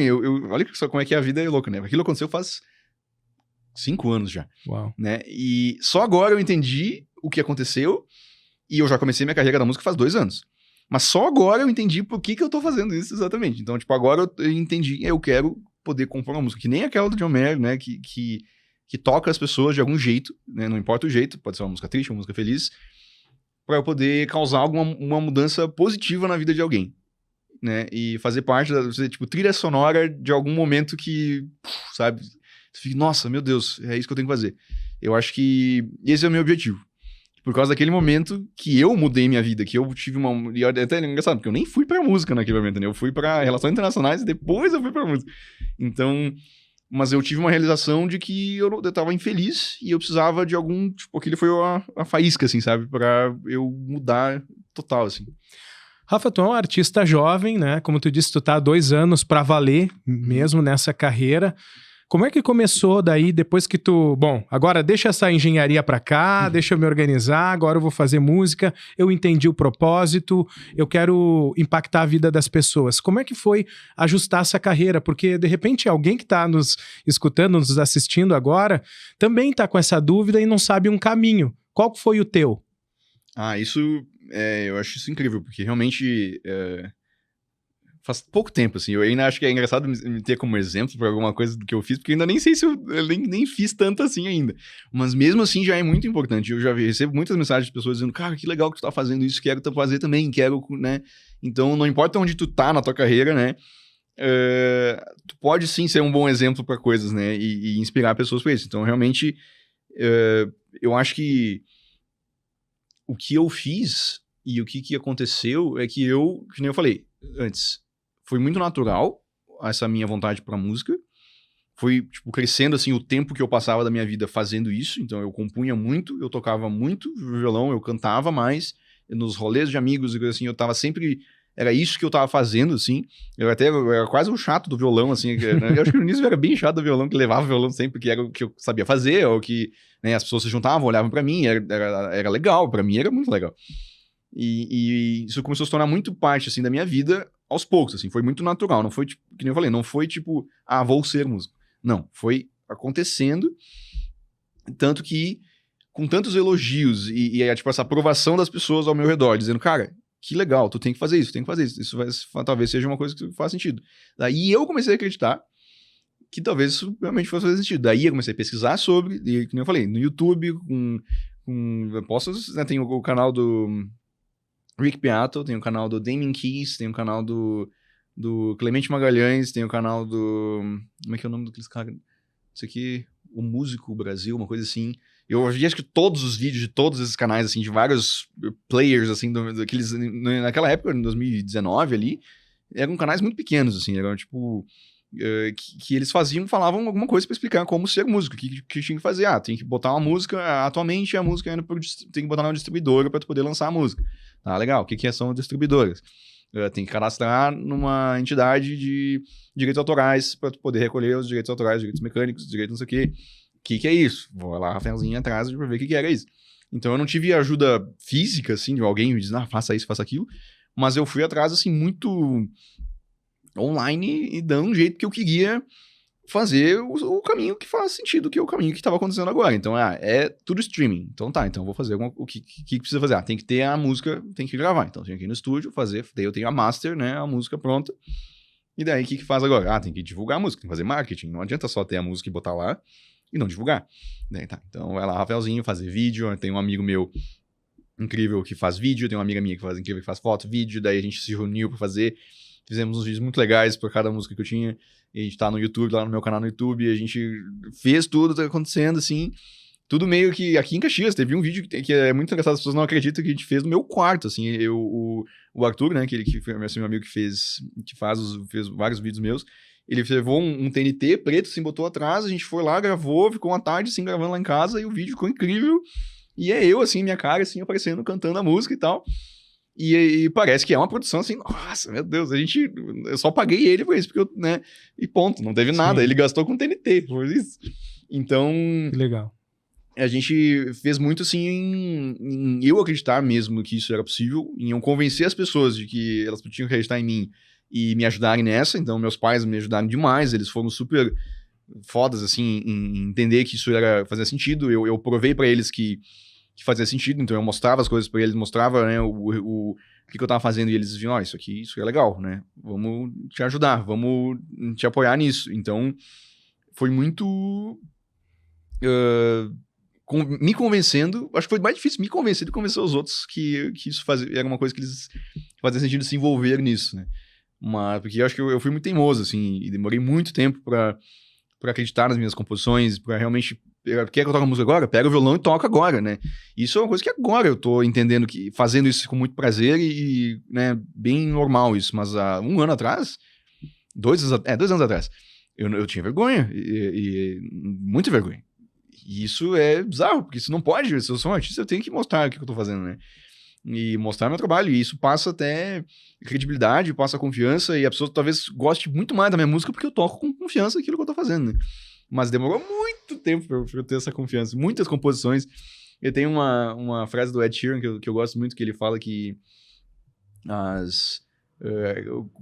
olha só como é que a vida é louca, né? Aquilo aconteceu faz 5 anos já. Uau. Né? E só agora eu entendi o que aconteceu. E eu já comecei minha carreira da música faz 2 anos. Mas só agora eu entendi por que eu tô fazendo isso exatamente. Então, tipo, agora eu entendi, eu quero poder compor uma música que nem aquela do John Mayer, né? Que toca as pessoas de algum jeito, né? Não importa o jeito, pode ser uma música triste, uma música feliz, para eu poder causar uma mudança positiva na vida de alguém, né? E fazer parte tipo, trilha sonora de algum momento que, sabe? Você fica, nossa, meu Deus, é isso que eu tenho que fazer. Eu acho que esse é o meu objetivo. Por causa daquele momento que eu mudei minha vida, que eu tive uma... E até é engraçado, porque eu nem fui pra música naquele momento, né? Eu fui pra relações internacionais e depois eu fui pra música. Então... Mas eu tive uma realização de que eu tava infeliz e eu precisava de algum... Tipo, aquele foi a faísca, assim, sabe? Pra eu mudar total, assim. Rafa, tu é um artista jovem, né? Como tu disse, tu tá há 2 anos pra valer mesmo nessa carreira. Como é que começou daí, depois que tu... Bom, agora deixa essa engenharia pra cá, deixa eu me organizar, agora eu vou fazer música, eu entendi o propósito, eu quero impactar a vida das pessoas. Como é que foi ajustar essa carreira? Porque, de repente, alguém que tá nos escutando, nos assistindo agora, também tá com essa dúvida e não sabe um caminho. Qual foi o teu? Isso eu acho isso incrível, porque realmente faz pouco tempo, assim, eu ainda acho que é engraçado me ter como exemplo pra alguma coisa do que eu fiz, porque eu ainda nem sei se eu nem fiz tanto assim ainda. Mas mesmo assim já é muito importante. Eu já recebo muitas mensagens de pessoas dizendo, cara, que legal que tu tá fazendo isso, quero fazer também, quero, né? Então, não importa onde tu tá na tua carreira, né? Tu pode sim ser um bom exemplo pra coisas, né? E inspirar pessoas pra isso. Então, realmente, eu acho que o que eu fiz e o que aconteceu é que que nem eu falei antes, foi muito natural essa minha vontade pra música. Foi, tipo, crescendo, assim, o tempo que eu passava da minha vida fazendo isso. Então, eu compunha muito, eu tocava muito violão, eu cantava mais. Nos rolês de amigos, assim, eu tava sempre... Era isso que eu tava fazendo, assim. Eu era quase um chato do violão, assim. Né? Eu acho que no início eu era bem chato do violão, que levava o violão sempre, que era o que eu sabia fazer, ou que, né, as pessoas se juntavam, olhavam pra mim, era legal, pra mim era muito legal. E isso começou a se tornar muito parte, assim, da minha vida aos poucos, assim. Foi muito natural, não foi, tipo, que nem eu falei, não foi, tipo, vou ser músico. Não, foi acontecendo, tanto que, com tantos elogios e tipo, essa aprovação das pessoas ao meu redor, dizendo, cara, que legal, tu tem que fazer isso, talvez seja uma coisa que faz sentido. Daí eu comecei a acreditar que talvez isso realmente fosse fazer sentido. Daí eu comecei a pesquisar sobre, e como eu falei, no YouTube, eu posso, né, tem o canal do Rick Beato, tem o canal do Damien Keys, tem o canal do Clemente Magalhães, tem o canal do... Como é que é o nome daqueles caras? Isso aqui, o Músico Brasil, uma coisa assim. Eu vi acho que todos os vídeos de todos esses canais, assim, de vários players, assim, daqueles... Naquela época, em 2019 ali, eram canais muito pequenos, assim, eram tipo... que eles falavam alguma coisa pra explicar como ser músico, que tinha que fazer. Tem que botar uma música, atualmente a música tem que botar na distribuidora pra tu poder lançar a música. Tá, legal, o que são distribuidoras? Tem que cadastrar numa entidade de direitos autorais para poder recolher os direitos autorais, direitos mecânicos, direitos não sei o quê. O que é isso? Vou lá, Rafaelzinho, atrás para ver o que era isso. Então eu não tive ajuda física, assim, de alguém me dizendo, faça isso, faça aquilo, mas eu fui atrás, assim, muito online e dando um jeito que eu queria fazer o caminho que faz sentido, que é o caminho que estava acontecendo agora. Então, é tudo streaming. Então tá, então eu vou fazer o que precisa fazer? Tem que ter a música, tem que gravar. Então tem que ir no estúdio, fazer, daí eu tenho a master, né, a música pronta. E daí o que faz agora? Tem que divulgar a música, tem que fazer marketing. Não adianta só ter a música e botar lá e não divulgar. Daí, tá, então vai lá, Rafaelzinho, fazer vídeo. Tem um amigo meu incrível que faz vídeo, tem uma amiga minha que faz incrível que faz foto, vídeo. Daí a gente se reuniu pra fazer. Fizemos uns vídeos muito legais por cada música que eu tinha. E a gente tá no YouTube, lá no meu canal no YouTube. E a gente fez tudo, tá acontecendo, assim. Tudo meio que... Aqui em Caxias, teve um vídeo que é muito engraçado. As pessoas não acreditam que a gente fez no meu quarto, assim. O Arthur, né, que foi meu amigo que fez vários vídeos meus. Ele levou um TNT preto, assim, botou atrás. A gente foi lá, gravou, ficou uma tarde, assim, gravando lá em casa. E o vídeo ficou incrível. E é eu, assim, minha cara, assim, aparecendo, cantando a música e tal. E parece que é uma produção assim, nossa, meu Deus, eu só paguei ele por isso, porque eu, né, e ponto, não teve nada, ele gastou com TNT, por isso. Então, que legal. A gente fez muito assim em eu acreditar mesmo que isso era possível, em eu convencer as pessoas de que elas tinham que acreditar em mim e me ajudarem nessa. Então, meus pais me ajudaram demais, eles foram super fodas, assim, em entender que isso fazia sentido. Eu provei pra eles que fazia sentido, então eu mostrava as coisas pra eles, mostrava, né, o que eu tava fazendo, e eles diziam, isso é legal, né, vamos te ajudar, vamos te apoiar nisso. Então, foi muito me convencendo, acho que foi mais difícil me convencer do que convencer os outros que isso era uma coisa que eles faziam sentido se envolver nisso, né, mas, porque eu acho que eu fui muito teimoso, assim, e demorei muito tempo pra acreditar nas minhas composições, pra realmente... Quer que eu toque a música agora? Pega o violão e toca agora, né? Isso é uma coisa que agora eu tô entendendo, que fazendo isso com muito prazer e né, bem normal isso. Mas há um ano atrás, 2 anos atrás, eu tinha vergonha, e muita vergonha. E isso é bizarro, porque isso não pode. Se eu sou um artista, eu tenho que mostrar o que eu tô fazendo, né? E mostrar meu trabalho. E isso passa até credibilidade, passa confiança, e a pessoa talvez goste muito mais da minha música porque eu toco com confiança naquilo que eu tô fazendo, né? Mas demorou muito tempo pra eu ter essa confiança. Muitas composições. Eu tenho uma frase do Ed Sheeran que eu gosto muito, que ele fala que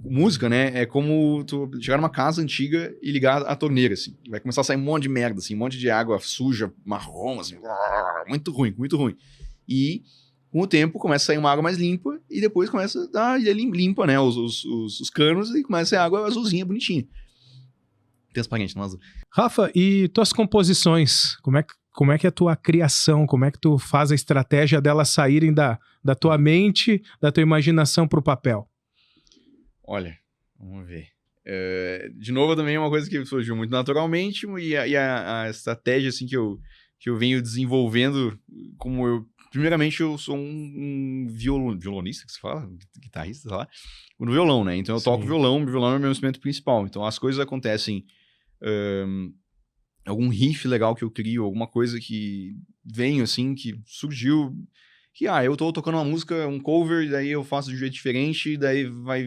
música, né, é como tu chegar numa casa antiga e ligar a torneira, assim. Vai começar a sair um monte de merda, assim, um monte de água suja, marrom, assim, muito ruim, muito ruim. E Com o tempo, começa a sair uma água mais limpa e depois começa a limpa, né, os canos e começa a sair água azulzinha, bonitinha. Transparente, não azul. Rafa, e tuas composições? Como é que é a tua criação? Como é que tu faz a estratégia delas saírem da tua mente, da tua imaginação pro papel? Olha, vamos ver. De novo, também é uma coisa que surgiu muito naturalmente e a estratégia assim, que eu venho desenvolvendo, como eu... Primeiramente, eu sou um violonista, que se fala? Guitarrista, sei lá. No violão, né? Então eu toco violão, o violão é o meu instrumento principal. Então as coisas acontecem... algum riff legal que eu crio, alguma coisa que vem, assim, que surgiu... Que, eu tô tocando uma música, um cover, e daí eu faço de um jeito diferente, daí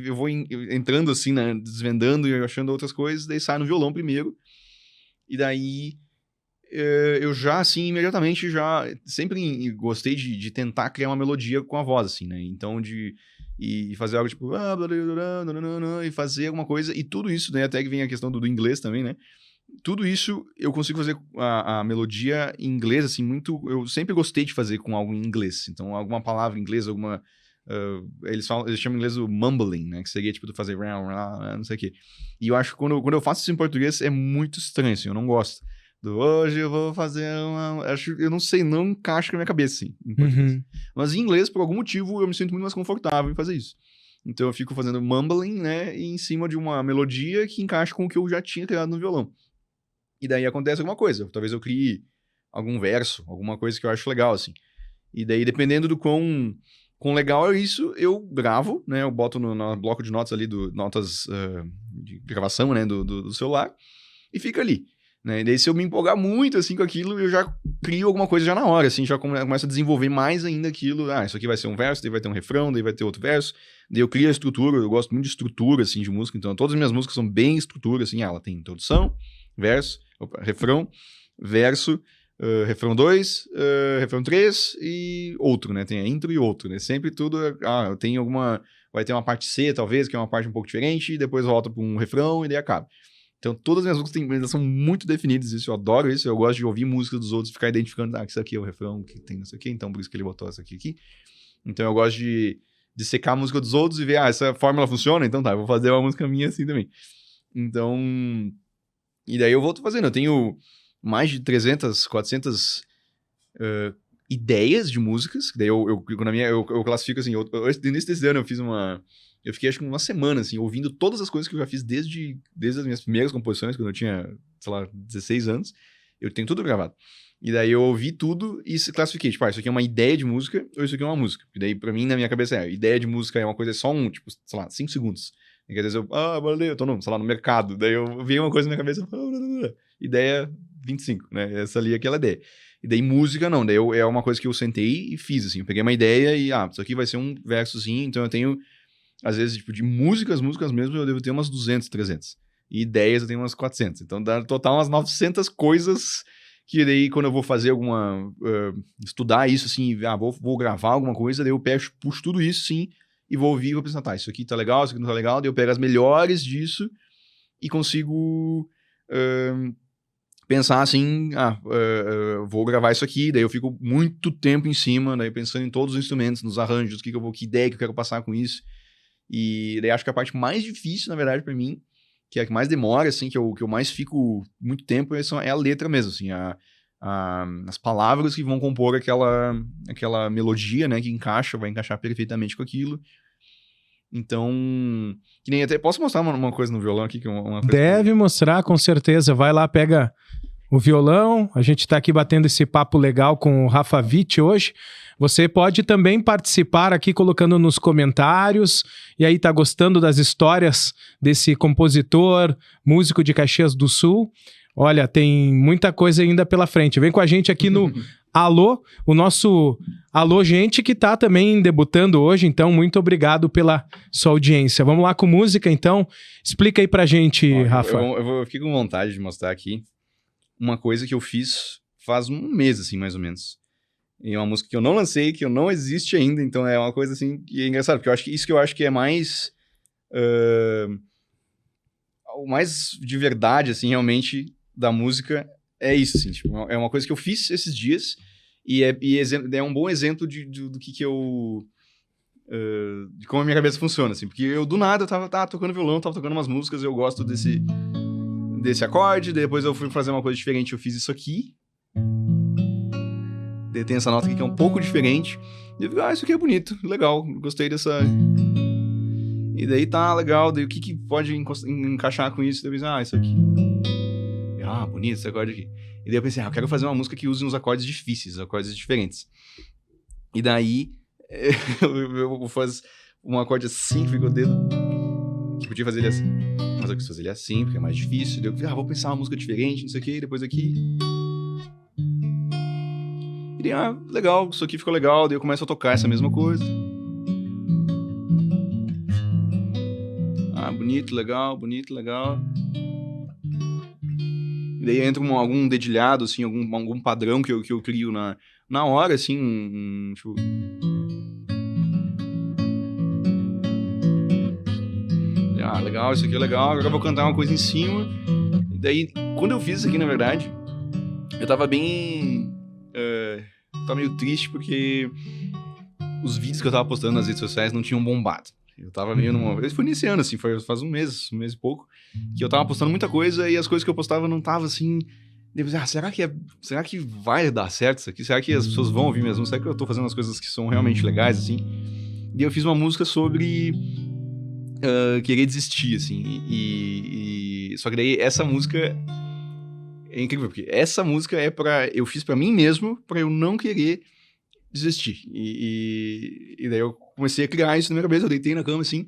eu vou entrando assim, né, desvendando e achando outras coisas, daí sai no violão primeiro, e daí eu já, assim, imediatamente, já sempre gostei de tentar criar uma melodia com a voz, assim, né, então e fazer algo tipo, e fazer alguma coisa, e tudo isso, né, até que vem a questão do inglês também, né, tudo isso eu consigo fazer a melodia em inglês, assim, muito... Eu sempre gostei de fazer com algo em inglês. Então, alguma palavra em inglês, alguma... eles chamam em inglês o mumbling, né? Que seria, tipo, de fazer... não sei o quê. E eu acho que quando eu faço isso em português é muito estranho, assim. Eu não gosto. Hoje eu vou fazer uma... Eu não sei, não encaixa na minha cabeça, assim, em português. Uhum. Mas em inglês, por algum motivo, eu me sinto muito mais confortável em fazer isso. Então, eu fico fazendo mumbling, né? Em cima de uma melodia que encaixa com o que eu já tinha criado no violão. E daí acontece alguma coisa. Talvez eu crie algum verso, alguma coisa que eu acho legal, assim. E daí, dependendo do quão legal é isso, eu gravo, né? Eu boto no bloco de notas ali, notas de gravação, né? Do celular. E fica ali. Né? E daí, se eu me empolgar muito, assim, com aquilo, eu já crio alguma coisa já na hora, assim. Já começo a desenvolver mais ainda aquilo. Isso aqui vai ser um verso, daí vai ter um refrão, daí vai ter outro verso. Daí eu crio a estrutura. Eu gosto muito de estrutura, assim, de música. Então, todas as minhas músicas são bem estrutura, assim. Ela tem introdução, verso, refrão, verso, refrão 2, refrão 3 e outro, né? Tem a intro e outro, né? Sempre tudo... eu tenho alguma... Vai ter uma parte C, talvez, que é uma parte um pouco diferente, e depois volta para um refrão e daí acaba. Então, todas as minhas músicas são muito definidas, isso, eu adoro isso, eu gosto de ouvir música dos outros, ficar identificando, isso aqui é o refrão que tem isso aqui, então por isso que ele botou isso aqui. Então, eu gosto de secar a música dos outros e ver, essa fórmula funciona, então tá, eu vou fazer uma música minha assim também. Então... E daí eu volto fazendo. Eu tenho mais de 300, 400 ideias de músicas. Daí eu classifico assim. No início desse ano eu fiz eu fiquei acho que uma semana assim, ouvindo todas as coisas que eu já fiz desde as minhas primeiras composições, quando eu tinha, sei lá, 16 anos. Eu tenho tudo gravado. E daí eu ouvi tudo e classifiquei. Tipo, isso aqui é uma ideia de música ou isso aqui é uma música. E daí, pra mim, na minha cabeça, ideia de música é uma coisa só tipo, sei lá, 5 segundos. E às vezes eu tô sei lá, no mercado. Daí eu vi uma coisa na minha cabeça, ideia 25, né? Essa ali é aquela ideia. E daí música não, daí é uma coisa que eu sentei e fiz, assim. Eu peguei uma ideia e, isso aqui vai ser um versozinho, então eu tenho, às vezes, tipo, de músicas mesmo, eu devo ter umas 200, 300. E ideias eu tenho umas 400. Então dá no total umas 900 coisas que daí quando eu vou fazer estudar isso, assim, vou gravar alguma coisa, daí eu puxo tudo isso, sim, e vou ouvir e vou pensar, isso aqui tá legal, isso aqui não tá legal, daí eu pego as melhores disso e consigo pensar assim, vou gravar isso aqui, daí eu fico muito tempo em cima, daí pensando em todos os instrumentos, nos arranjos, que ideia que eu quero passar com isso. E daí acho que a parte mais difícil, na verdade, pra mim, que é a que mais demora, assim, que eu mais fico muito tempo, é a letra mesmo, assim, as palavras que vão compor aquela melodia, né, que vai encaixar perfeitamente com aquilo. Então, que nem até posso mostrar uma coisa no violão aqui, que é uma coisa Deve mostrar, com certeza. Vai lá, pega o violão. A gente está aqui batendo esse papo legal com o Rafa Witt hoje. Você pode também participar aqui colocando nos comentários. E aí, tá gostando das histórias desse compositor, músico de Caxias do Sul? Olha, tem muita coisa ainda pela frente. Vem com a gente aqui no Alô, o nosso Alô Gente, que tá também debutando hoje. Então, muito obrigado pela sua audiência. Vamos lá com música, então. Explica aí pra gente, Rafa. Eu fiquei com vontade de mostrar aqui uma coisa que eu fiz faz um mês, assim, mais ou menos. E é uma música que eu não lancei, que não existe ainda. Então, é uma coisa, assim, que é engraçado. Porque eu acho que é mais... o mais de verdade, assim, realmente, da música é isso, assim. Tipo, é uma coisa que eu fiz esses dias E é um bom exemplo do que eu... de como a minha cabeça funciona, assim. Porque eu, do nada, eu tava tocando violão, tava tocando umas músicas, eu gosto desse acorde, depois eu fui fazer uma coisa diferente, eu fiz isso aqui. Daí tem essa nota aqui que é um pouco diferente. E eu digo, isso aqui é bonito, legal, gostei dessa... E daí tá legal, daí o que pode encaixar com isso? Daí eu pensei, isso aqui. Bonito esse acorde aqui. E daí eu pensei, eu quero fazer uma música que use uns acordes difíceis, acordes diferentes. E daí eu faço um acorde assim, fica o dedo, que podia fazer ele assim. Mas eu quis fazer ele assim, porque é mais difícil. Daí eu falei, vou pensar uma música diferente, não sei o que, depois aqui. E daí, legal, isso aqui ficou legal. Daí eu começo a tocar essa mesma coisa. Bonito, legal. E daí entra algum dedilhado, assim, algum padrão que eu crio na hora, assim, tipo... legal, isso aqui é legal, agora eu vou cantar uma coisa em cima. E daí, quando eu fiz isso aqui, na verdade, eu tava bem... tava meio triste porque os vídeos que eu tava postando nas redes sociais não tinham bombado. Eu tava meio foi nesse ano, assim, faz um mês e pouco, que eu tava postando muita coisa e as coisas que eu postava não tava assim... Depois, será que vai dar certo isso aqui? Será que as pessoas vão ouvir mesmo? Será que eu tô fazendo as coisas que são realmente legais, assim? E eu fiz uma música sobre querer desistir, assim. Só que daí essa música é incrível, porque essa música eu fiz pra mim mesmo, pra eu não querer desistir. E daí eu comecei a criar isso na minha cabeça, eu deitei na cama, assim.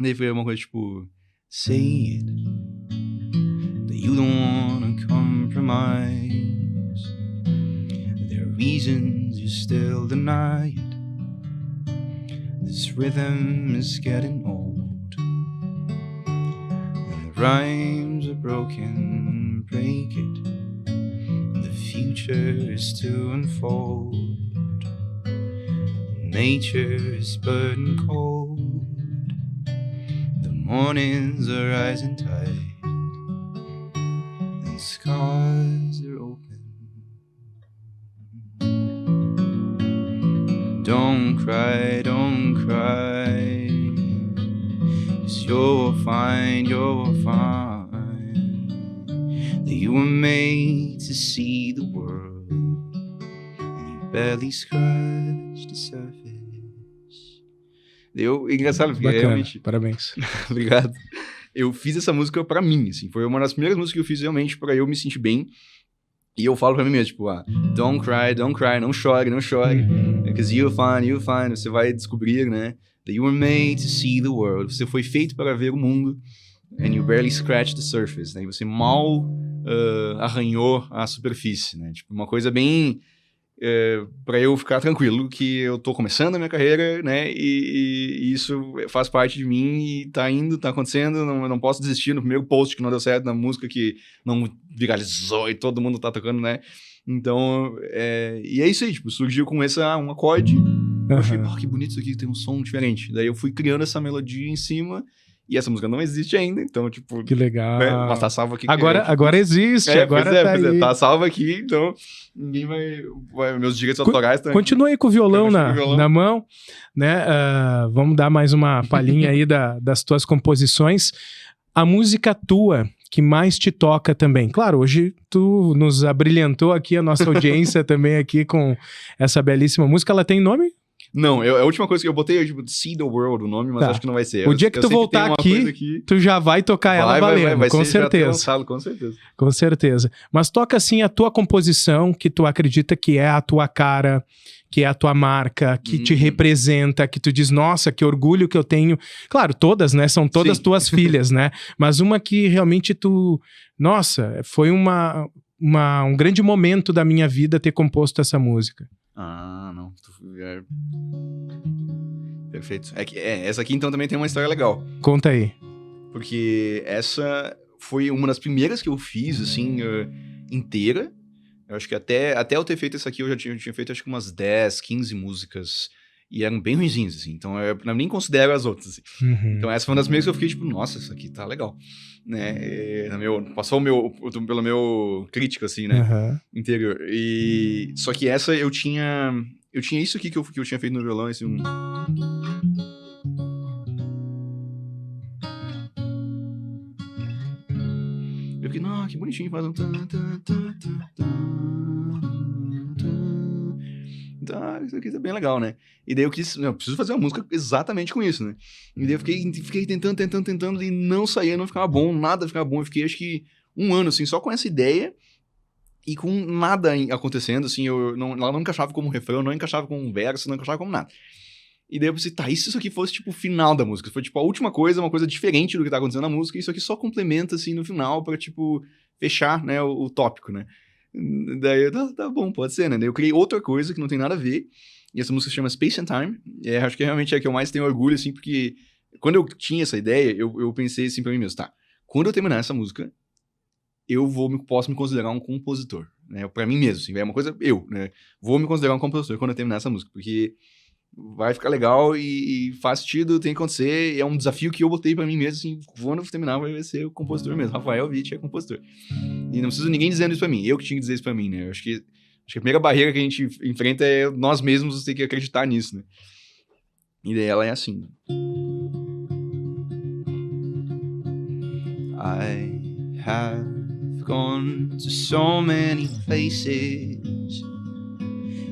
Daí foi uma coisa tipo... Say it, that you don't wanna compromise. There are reasons you still deny it. This rhythm is getting old. And the rhymes are broken, break it. The future is to unfold. Nature is burning cold. The mornings are rising tide. And skies are open. Don't cry, 'cause you'll find that you were made to see the world, and you barely scratched the surface. Engraçado, porque bacana, realmente... parabéns. Obrigado. Eu fiz essa música pra mim, assim, foi uma das primeiras músicas que eu fiz realmente pra eu me sentir bem. E eu falo pra mim mesmo, tipo, don't cry, não chore, because you'll find, você vai descobrir, né, that you were made to see the world, você foi feito para ver o mundo, and you barely scratched the surface, né, e você mal arranhou a superfície, né, tipo, uma coisa bem... pra eu ficar tranquilo que eu tô começando a minha carreira, né, e isso faz parte de mim e tá acontecendo, eu não posso desistir no primeiro post que não deu certo, na música que não viralizou e todo mundo tá tocando, né, então, e é isso aí, tipo, surgiu com um acorde, eu achei, que bonito isso aqui, tem um som diferente, daí eu fui criando essa melodia em cima. E essa música não existe ainda, então, tipo... Que legal. Né, mas tá salva aqui. Agora existe, agora tá aí. Tá salva aqui, então ninguém vai meus direitos autorais estão... Continua aí com o violão na mão, né? Vamos dar mais uma palhinha aí das tuas composições. A música tua que mais te toca também. Claro, hoje tu nos abrilhantou aqui, a nossa audiência também aqui com essa belíssima música. Ela tem nome? Não, a última coisa que eu botei é tipo See the World, o nome, mas acho que não vai ser. O dia que tu voltar aqui, tu já vai tocar ela valendo, vai com certeza. Lançado, com certeza. Com certeza. Mas toca assim a tua composição, que tu acredita que é a tua cara, que é a tua marca, que te representa, que tu diz, nossa, que orgulho que eu tenho. Claro, todas, né? São todas tuas filhas, né? Mas uma que realmente tu... Nossa, foi um grande momento da minha vida ter composto essa música. Não. Perfeito. Essa aqui, então, também tem uma história legal. Conta aí. Porque essa foi uma das primeiras que eu fiz, assim, inteira. Eu acho que até eu ter feito essa aqui, eu já tinha feito, acho que umas 10, 15 músicas E eram bem ruinzinhos, assim. Então, eu nem considero as outras, assim. Então, essa foi uma das primeiras que eu fiquei, tipo, nossa, isso aqui tá legal. Né? Passou pelo meu crítico, assim, né? Interior. Só que essa eu tinha isso aqui que eu tinha feito no violão, esse Eu fiquei, não, que bonitinho, faz um Então, isso aqui tá bem legal, né? E daí eu preciso fazer uma música exatamente com isso, né? E daí eu fiquei tentando, e não saía, não ficava bom, nada ficava bom. Eu fiquei, acho que, 1 ano, assim, só com essa ideia e com nada acontecendo, assim, ela não encaixava como refrão, não encaixava como um verso, não encaixava como nada. E daí eu pensei, tá, e se isso aqui fosse, tipo, o final da música? Foi, tipo, a última coisa, uma coisa diferente do que tá acontecendo na música, e isso aqui só complementa, assim, no final, pra, tipo, fechar, né, o tópico, né? Daí, tá bom, pode ser, né? Daí eu criei outra coisa que não tem nada a ver, e essa música se chama Space and Time, e acho que realmente é a que eu mais tenho orgulho, assim, porque quando eu tinha essa ideia, eu pensei assim pra mim mesmo, tá, quando eu terminar essa música, eu posso me considerar um compositor, né? Pra mim mesmo, assim, é uma coisa, né? Vou me considerar um compositor quando eu terminar essa música, porque vai ficar legal e faz sentido, tem que acontecer, e é um desafio que eu botei pra mim mesmo, assim, quando eu terminar vai ser o compositor mesmo, Rafael Witt é compositor. E não precisa ninguém dizendo isso pra mim, eu que tinha que dizer isso pra mim, né? Eu acho que a primeira barreira que a gente enfrenta é nós mesmos ter que acreditar nisso, né? E daí ela é assim. I have gone to so many places,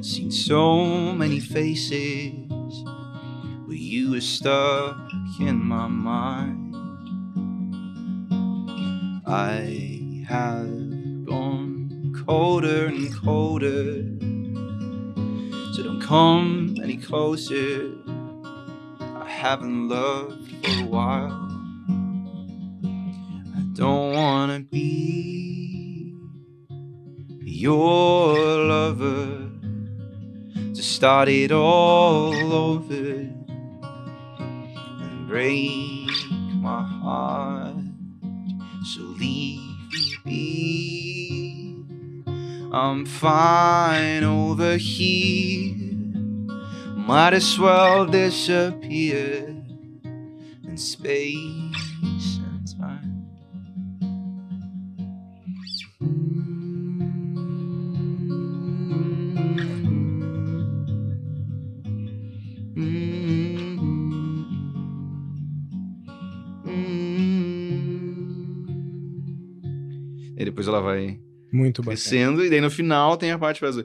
seen so many faces, but you were stuck in my mind. I have gone colder and colder, so don't come any closer. I haven't loved for a while. I don't wanna be your lover, to start it all over and break my heart. So leave me be. I'm fine over here. Might as well disappear in space and time. E depois ela vai muito crescendo, bacana. E daí no final tem a parte que faz I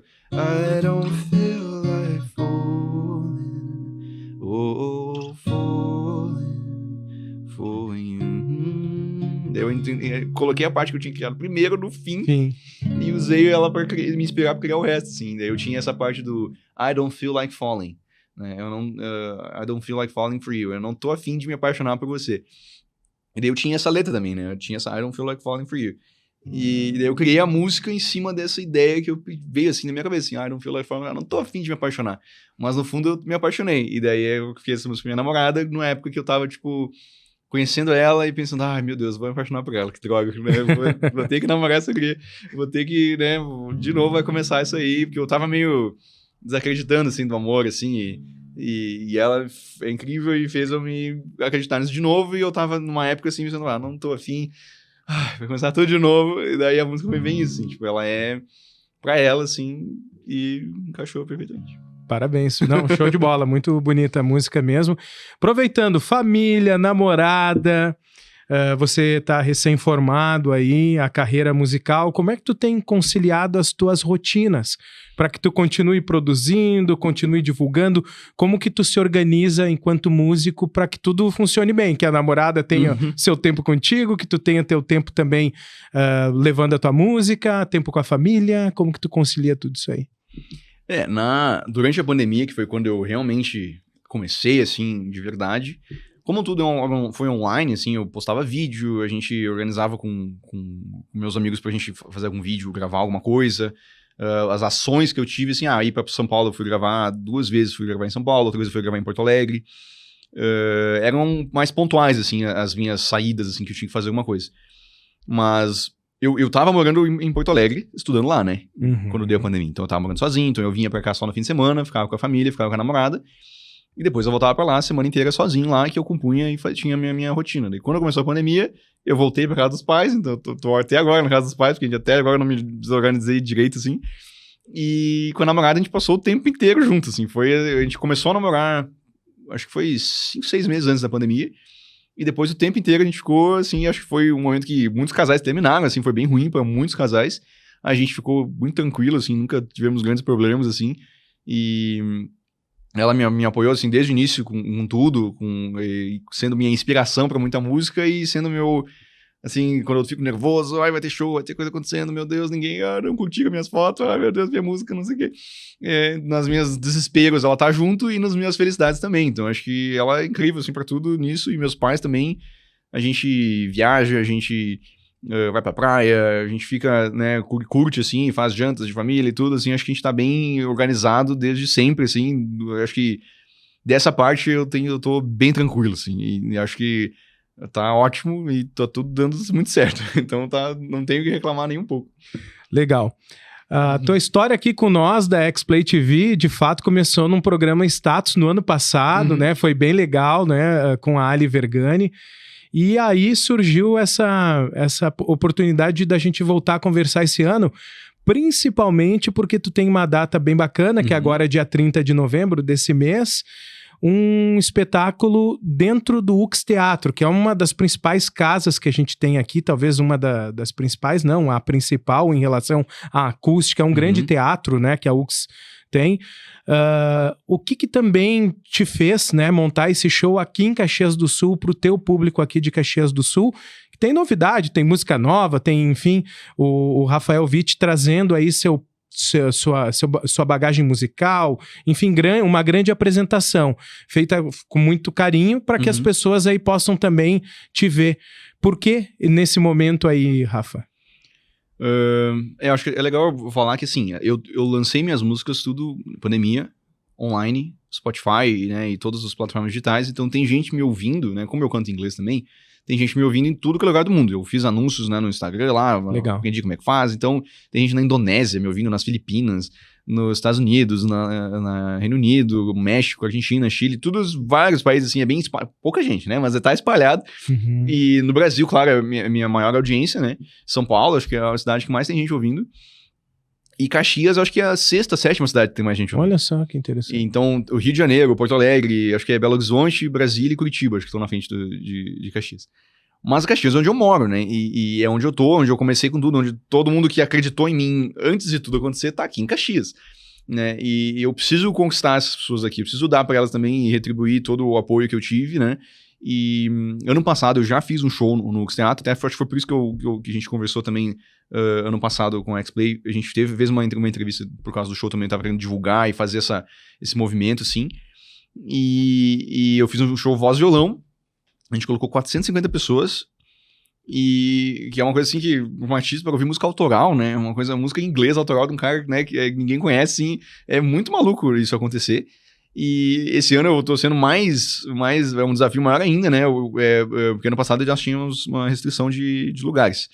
don't feel like falling, oh, falling for you. Daí eu coloquei a parte que eu tinha criado primeiro no fim. Sim. E usei ela pra me inspirar pra criar o resto, assim. Daí eu tinha essa parte do I don't feel like falling, né? I don't feel like falling for you. Eu não tô afim de me apaixonar por você. E daí eu tinha essa letra também, né? Eu tinha essa I don't feel like falling for you. E daí eu criei a música em cima dessa ideia que veio assim na minha cabeça, assim, I don't feel like falling, eu não tô afim de me apaixonar. Mas no fundo eu me apaixonei. E daí eu fiz essa música com minha namorada, numa época que eu tava, tipo, conhecendo ela e pensando, ai meu Deus, vou me apaixonar por ela, que droga, né? Vou ter que namorar essa guria, vou ter que, né, de novo vai começar isso aí, porque eu tava meio desacreditando, assim, do amor, assim, e ela é incrível e fez eu me acreditar nisso de novo, e eu tava numa época assim, pensando, não tô afim, vai começar tudo de novo, e daí a música foi bem isso, assim, tipo, ela é pra ela, assim, e encaixou perfeitamente. Parabéns. Não, show de bola. Muito bonita a música mesmo. Aproveitando, família, namorada, você tá recém-formado aí, a carreira musical, como é que tu tem conciliado as tuas rotinas para que tu continue produzindo, continue divulgando? Como que tu se organiza enquanto músico para que tudo funcione bem? Que a namorada tenha seu tempo contigo, que tu tenha teu tempo também levando a tua música, tempo com a família, como que tu concilia tudo isso aí? Durante a pandemia, que foi quando eu realmente comecei, assim, de verdade, como tudo foi online, assim, eu postava vídeo, a gente organizava com meus amigos pra gente fazer algum vídeo, gravar alguma coisa, as ações que eu tive, assim, ir pra São Paulo, eu fui gravar 2 vezes, fui gravar em São Paulo, outra vez eu fui gravar em Porto Alegre, eram mais pontuais, assim, as minhas saídas, assim, que eu tinha que fazer alguma coisa, mas eu tava morando em Porto Alegre, estudando lá, né, quando deu a pandemia, então eu tava morando sozinho, então eu vinha pra cá só no fim de semana, ficava com a família, ficava com a namorada, E depois eu voltava pra lá a semana inteira sozinho lá, que eu compunha e tinha a minha rotina. Daí quando começou a pandemia, eu voltei pra casa dos pais, então eu tô até agora na casa dos pais, porque até agora eu não me desorganizei direito, assim. E com a namorada a gente passou o tempo inteiro junto, assim. A gente começou a namorar, acho que foi 5, 6 meses antes da pandemia. E depois o tempo inteiro a gente ficou, assim, acho que foi um momento que muitos casais terminaram, assim, foi bem ruim pra muitos casais. A gente ficou muito tranquilo, assim, nunca tivemos grandes problemas, assim. E ela me apoiou, assim, desde o início com tudo, sendo minha inspiração pra muita música e sendo meu, assim, quando eu fico nervoso, vai ter show, vai ter coisa acontecendo, meu Deus, ninguém não curtiu minhas fotos, meu Deus, minha música, não sei o quê. Nas minhas desesperos, ela tá junto e nas minhas felicidades também. Então, acho que ela é incrível, assim, pra tudo nisso. E meus pais também, a gente viaja, a gente vai pra praia, a gente fica, né, curte, assim, faz jantas de família e tudo, assim, acho que a gente tá bem organizado desde sempre, assim, acho que dessa parte eu tô bem tranquilo, assim, e acho que tá ótimo e tá tudo dando muito certo, então não tenho que reclamar nem um pouco. Legal. A tua história aqui com nós da X-Play TV, de fato, começou num programa Status no ano passado, né, foi bem legal, né, com a Ali Vergani. E aí surgiu essa oportunidade da gente voltar a conversar esse ano, principalmente porque tu tem uma data bem bacana, que agora é dia 30 de novembro desse mês, um espetáculo dentro do UX Teatro, que é uma das principais casas que a gente tem aqui, talvez uma das principais, não, a principal em relação à acústica, é um grande teatro, né, que a UX tem. O que também te fez, né, montar esse show aqui em Caxias do Sul para o teu público aqui de Caxias do Sul? Tem novidade, tem música nova, tem, enfim, o Rafael Witt trazendo aí sua bagagem musical, enfim, uma grande apresentação, feita com muito carinho para que as pessoas aí possam também te ver. Por que nesse momento aí, Rafa? Eu acho que é legal falar que, assim, eu lancei minhas músicas tudo pandemia, online, Spotify, né, e todas as plataformas digitais, então tem gente me ouvindo, né, como eu canto inglês também, tem gente me ouvindo em tudo que é lugar do mundo. Eu fiz anúncios, né, no Instagram lá, aprendi como é que faz, então tem gente na Indonésia me ouvindo, nas Filipinas, nos Estados Unidos, na Reino Unido, México, Argentina, Chile, vários países, assim, é bem pouca gente, né, mas tá espalhado. E no Brasil, claro, é a minha maior audiência, né, São Paulo, acho que é a cidade que mais tem gente ouvindo, e Caxias, acho que é a 6ª, 7ª cidade que tem mais gente ouvindo. Olha só, que interessante. Então, o Rio de Janeiro, Porto Alegre, acho que é Belo Horizonte, Brasília e Curitiba, acho que estão na frente de Caxias. Mas Caxias é onde eu moro, né? E é onde eu tô, onde eu comecei com tudo, onde todo mundo que acreditou em mim antes de tudo acontecer tá aqui em Caxias, né? E eu preciso conquistar essas pessoas aqui, eu preciso dar para elas também e retribuir todo o apoio que eu tive, né? E ano passado eu já fiz um show no UX Teatro, até acho que foi por isso que a gente conversou também ano passado com a X-Play. A gente fez uma entrevista por causa do show também, tava querendo divulgar e fazer esse movimento, assim. E eu fiz um show voz e violão, a gente colocou 450 pessoas, e que é uma coisa assim que um artista para ouvir música autoral, né? Música em inglês autoral de um cara, né, que ninguém conhece, assim, é muito maluco isso acontecer. E esse ano eu tô sendo mais é um desafio maior ainda, né? Porque ano passado já tínhamos uma restrição de lugares.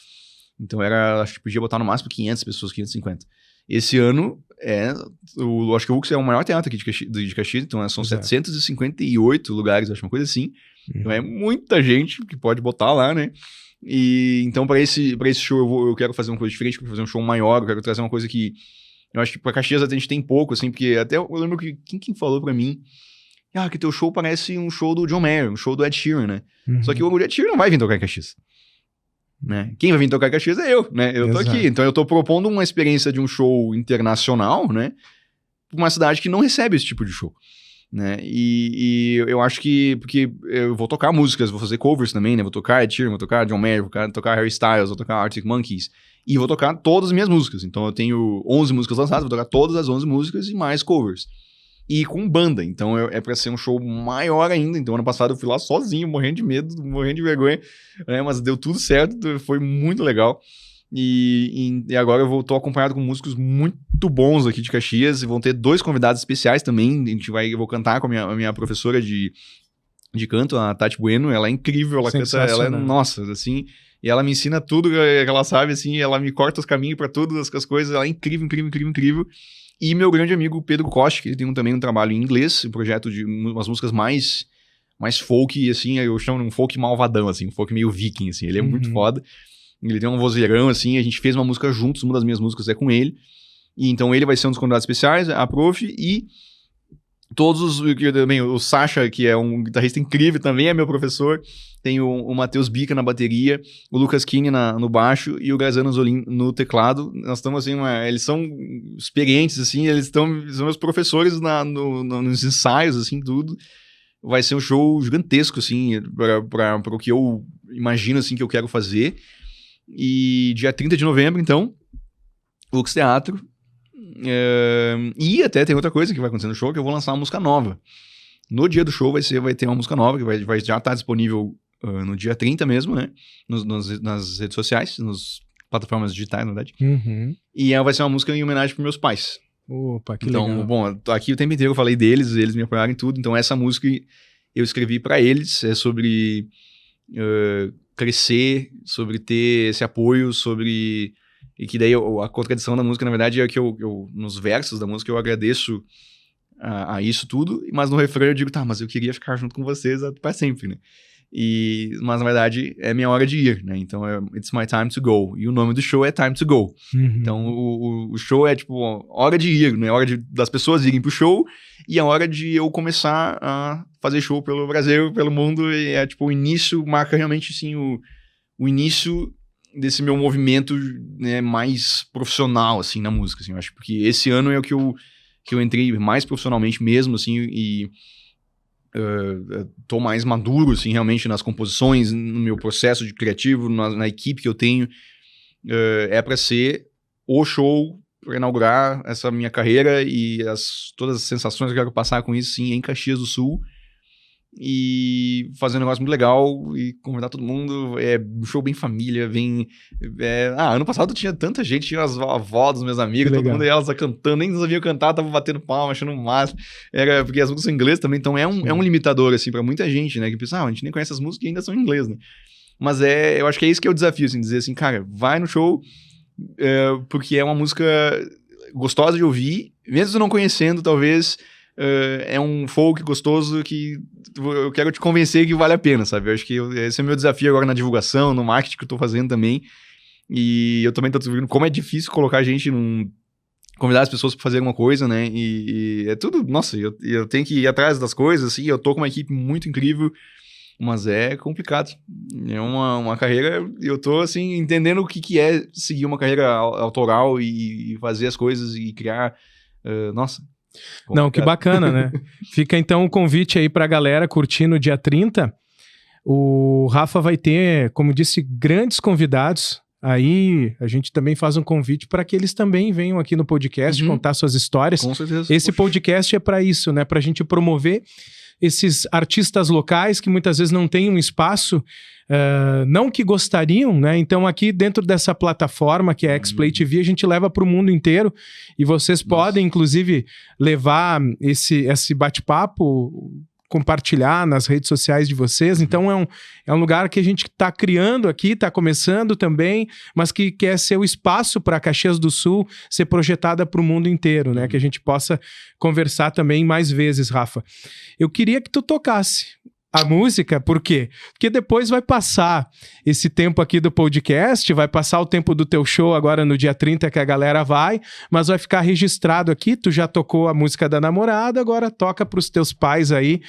Então acho que podia botar no máximo 500 pessoas, 550. Esse ano, acho que o UX é o maior teatro aqui de Caxias, então são 758 lugares, acho uma coisa assim. Então é muita gente que pode botar lá, né? E então para esse show eu quero fazer uma coisa diferente, eu quero fazer um show maior, eu quero trazer uma coisa que eu acho que pra Caxias a gente tem pouco, assim, porque até eu lembro que quem falou pra mim, que teu show parece um show do John Mayer, um show do Ed Sheeran, né? Só que o Ed Sheeran não vai vir tocar em Caxias, né? Quem vai vir tocar em Caxias é eu, né? Eu tô aqui, então eu tô propondo uma experiência de um show internacional, né? Pra uma cidade que não recebe esse tipo de show, né? E eu acho que, porque eu vou tocar músicas, vou fazer covers também, né? Vou tocar Ed Sheeran, vou tocar John Mayer, vou tocar Harry Styles, vou tocar Arctic Monkeys, e vou tocar todas as minhas músicas. Então eu tenho 11 músicas lançadas, vou tocar todas as 11 músicas e mais covers. E com banda, então é pra ser um show maior ainda. Então ano passado eu fui lá sozinho, morrendo de medo, morrendo de vergonha, né? Mas deu tudo certo, foi muito legal. E agora eu tô acompanhado com músicos muito bons aqui de Caxias, e vão ter 2 convidados especiais também. Eu vou cantar com a minha professora de canto, a Tati Bueno. Ela é incrível, ela canta, ela é, nossa, assim, E ela me ensina tudo que ela sabe, assim, ela me corta os caminhos pra todas as coisas, ela é incrível, incrível, incrível, incrível. E meu grande amigo Pedro Costa, que ele tem também um trabalho em inglês, um projeto de umas músicas mais folk, assim, eu chamo de um folk malvadão, assim, um folk meio viking, assim, ele é muito foda. Ele tem um vozeirão, assim, a gente fez uma música juntos, uma das minhas músicas é com ele. E então ele vai ser um dos convidados especiais, a Prof, e todos os... Também, o Sasha, que é um guitarrista incrível, também é meu professor. Tem o Matheus Bica na bateria, o Lucas Kine no baixo e o Grazano Zolim no teclado. Nós estamos, assim, eles são experientes, assim, são meus professores nos ensaios, assim, tudo. Vai ser um show gigantesco, assim, para o que eu imagino, assim, que eu quero fazer. E dia 30 de novembro, então, Lux Teatro. E até tem outra coisa que vai acontecer no show, que eu vou lançar uma música nova. No dia do show vai ter uma música nova, que vai já estar disponível no dia 30 mesmo, né? Nas redes sociais, nas plataformas digitais, na verdade. E vai ser uma música em homenagem para meus pais. Opa, que então, legal. Bom, aqui o tempo inteiro eu falei deles, eles me apoiaram em tudo. Então, essa música eu escrevi para eles, é sobre crescer, sobre ter esse apoio, sobre... E que daí a contradição da música, na verdade, é que nos versos da música eu agradeço a isso tudo, mas no refrão eu digo, tá, mas eu queria ficar junto com vocês para sempre, né? Mas, na verdade, é minha hora de ir, né? Então, it's my time to go. E o nome do show é Time to Go. Então, o show é, tipo, hora de ir, né? Hora das pessoas irem pro show e a hora de eu começar a fazer show pelo Brasil, pelo mundo. E é, tipo, o início marca realmente, assim, o início desse meu movimento, né, mais profissional, assim, na música, assim. Eu acho porque esse ano é o que eu entrei mais profissionalmente mesmo, assim, e... tô mais maduro, assim, realmente nas composições, no meu processo de criativo, na equipe que eu tenho. É para ser o show para inaugurar essa minha carreira e todas as sensações que eu quero passar com isso, sim, em Caxias do Sul. E fazer um negócio muito legal e convidar todo mundo. É um show bem família, ano passado tinha tanta gente, tinha as avós dos meus amigos, todo mundo e elas cantando, nem sabiam cantar, tava batendo palma, achando o máximo. Porque as músicas são em inglês também, então é um limitador, assim, pra muita gente, né? Que pensa, a gente nem conhece as músicas e ainda são em inglês, né? Mas eu acho que é isso que é o desafio, assim, dizer assim, cara, vai no show, porque é uma música gostosa de ouvir, mesmo não conhecendo, talvez... é um folk gostoso que eu quero te convencer que vale a pena, sabe? Eu acho que esse é o meu desafio agora na divulgação, no marketing que eu tô fazendo também. E eu também tô descobrindo como é difícil colocar a gente convidar as pessoas pra fazer alguma coisa, né? E é tudo... Nossa, eu tenho que ir atrás das coisas, assim. Eu tô com uma equipe muito incrível, mas é complicado. É uma carreira... Eu tô, assim, entendendo o que é seguir uma carreira autoral e fazer as coisas e criar... nossa... Não, que bacana, né? Fica então o convite aí pra galera curtir no dia 30. O Rafa vai ter, como disse, grandes convidados. Aí a gente também faz um convite para que eles também venham aqui no podcast contar suas histórias. Com certeza. Esse podcast é para isso, né? Pra gente promover esses artistas locais que muitas vezes não têm um espaço, não que gostariam, né? Então aqui dentro dessa plataforma que é a X-Play TV, a gente leva para o mundo inteiro e vocês podem inclusive levar esse bate-papo, compartilhar nas redes sociais de vocês. Então é um lugar que a gente está criando aqui, está começando também, mas que quer ser o espaço para Caxias do Sul ser projetada para o mundo inteiro, né? Que a gente possa conversar também mais vezes, Rafa. Eu queria que tu tocasse a música, por quê? Porque depois vai passar esse tempo aqui do podcast, vai passar o tempo do teu show agora no dia 30 que a galera vai, mas vai ficar registrado aqui, tu já tocou a música da namorada, agora toca pros teus pais aí,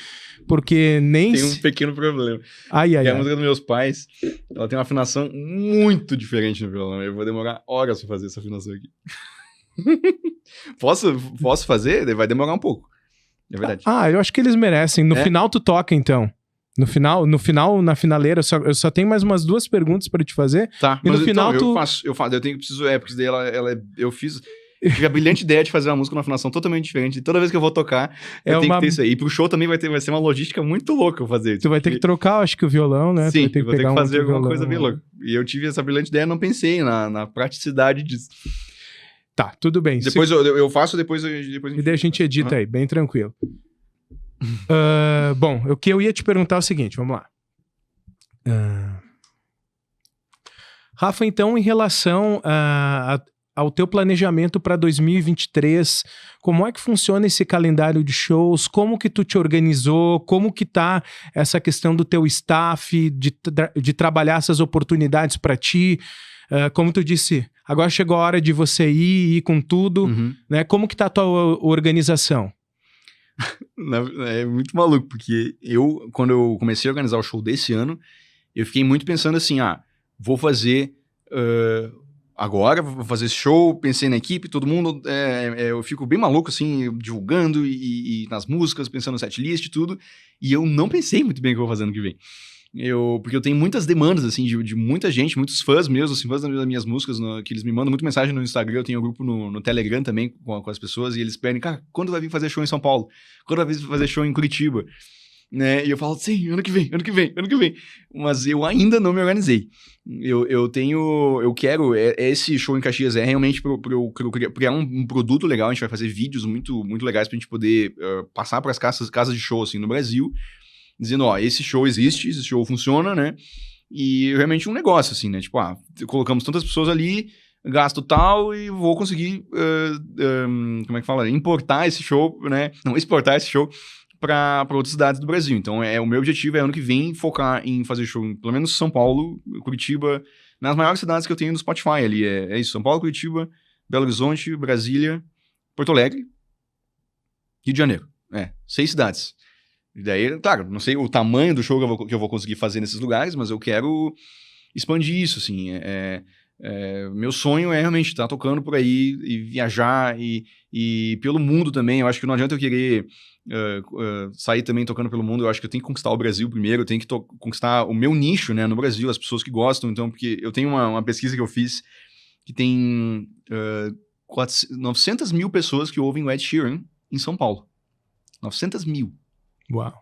porque nem... Tem um pequeno problema. A música dos meus pais, ela tem uma afinação muito diferente no violão, eu vou demorar horas pra fazer essa afinação aqui. Posso fazer? Vai demorar um pouco. É verdade. Eu acho que eles merecem. No final tu toca, então. No final, na finaleira, eu só tenho mais umas 2 perguntas pra te fazer. Tá, e no mas final então, eu preciso, porque daí eu tive a brilhante ideia de fazer uma música numa afinação totalmente diferente. E toda vez que eu vou tocar, eu tenho que ter isso aí. E pro show também vai ser uma logística muito louca eu fazer. Tu vai ter que trocar, acho que o violão, né? Sim, eu vou ter que fazer alguma coisa bem louca. E eu tive essa brilhante ideia, não pensei na praticidade disso. Tá, tudo bem. Depois eu faço, depois e daí a gente edita aí, bem tranquilo. Bom, o que eu ia te perguntar é o seguinte, vamos lá. Rafa, então, em relação ao teu planejamento para 2023, como é que funciona esse calendário de shows? Como que tu te organizou? Como que tá essa questão do teu staff, de trabalhar essas oportunidades para ti? Como tu disse, agora chegou a hora de você ir com tudo, né? Como que tá a tua organização? É muito maluco, porque quando eu comecei a organizar o show desse ano, eu fiquei muito pensando assim, vou fazer agora, vou fazer esse show, pensei na equipe, todo mundo, eu fico bem maluco, assim, divulgando e nas músicas, pensando no setlist e tudo, e eu não pensei muito bem o que eu vou fazer ano que vem. Porque eu tenho muitas demandas, assim, de muita gente, muitos fãs mesmo, assim, fãs das minhas músicas, que eles me mandam muita mensagem no Instagram, eu tenho um grupo no Telegram também com as pessoas, e eles pedem, cara, quando vai vir fazer show em São Paulo? Quando vai vir fazer show em Curitiba? Né? E eu falo, sim, ano que vem. Mas eu ainda não me organizei. Eu quero, esse show em Caxias é realmente pra eu criar um produto legal, a gente vai fazer vídeos muito, muito legais pra gente poder passar pras casas de show, assim, no Brasil, dizendo, esse show existe, esse show funciona, né? E realmente um negócio, assim, né? Tipo, colocamos tantas pessoas ali, gasto tal e vou conseguir, como é que fala? Importar esse show, né? Não, exportar esse show para outras cidades do Brasil. Então, o meu objetivo é ano que vem focar em fazer show em pelo menos São Paulo, Curitiba, nas maiores cidades que eu tenho no Spotify ali. É isso, São Paulo, Curitiba, Belo Horizonte, Brasília, Porto Alegre, Rio de Janeiro. 6 cidades. E daí, claro, não sei o tamanho do show que eu vou conseguir fazer nesses lugares, mas eu quero expandir isso, assim. Meu sonho é realmente estar tocando por aí e viajar e pelo mundo também. Eu acho que não adianta eu querer sair também tocando pelo mundo. Eu acho que eu tenho que conquistar o Brasil primeiro, eu tenho que conquistar o meu nicho, né, no Brasil, as pessoas que gostam. Então, porque eu tenho uma pesquisa que eu fiz que tem 900 mil pessoas que ouvem o Ed Sheeran em São Paulo. 900 mil. Uau.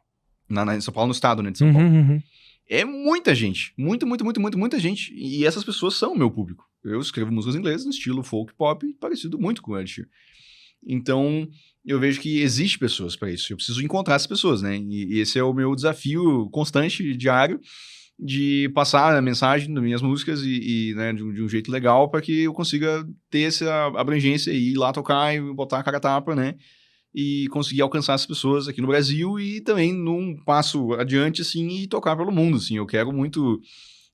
Em São Paulo, no estado, né, de São Paulo. É muita gente. Muita gente. E essas pessoas são o meu público. Eu escrevo músicas em inglês no estilo folk pop, parecido muito com o Ed Sheeran. Então, eu vejo que existe pessoas para isso. Eu preciso encontrar essas pessoas, né? E esse é o meu desafio constante, diário, de passar a mensagem das minhas músicas né, de um jeito legal para que eu consiga ter essa abrangência e ir lá tocar e botar a cara a tapa, né? E conseguir alcançar as pessoas aqui no Brasil e também num passo adiante, assim, e tocar pelo mundo, assim. Eu quero muito,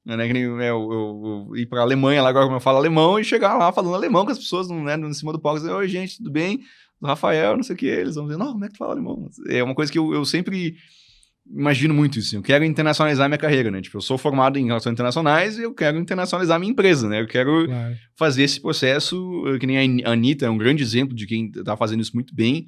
né, eu ir pra Alemanha, lá agora como eu falo alemão, e chegar lá falando alemão com as pessoas, né, em cima do palco, dizer, oi, gente, tudo bem? Rafael, não sei o que, eles vão dizer, não, como é que tu fala alemão? É uma coisa que eu sempre imagino muito isso, assim. Eu quero internacionalizar minha carreira, né? Tipo, eu sou formado em relações internacionais e eu quero internacionalizar minha empresa, né? Eu quero fazer esse processo, que nem a Anitta é um grande exemplo de quem tá fazendo isso muito bem.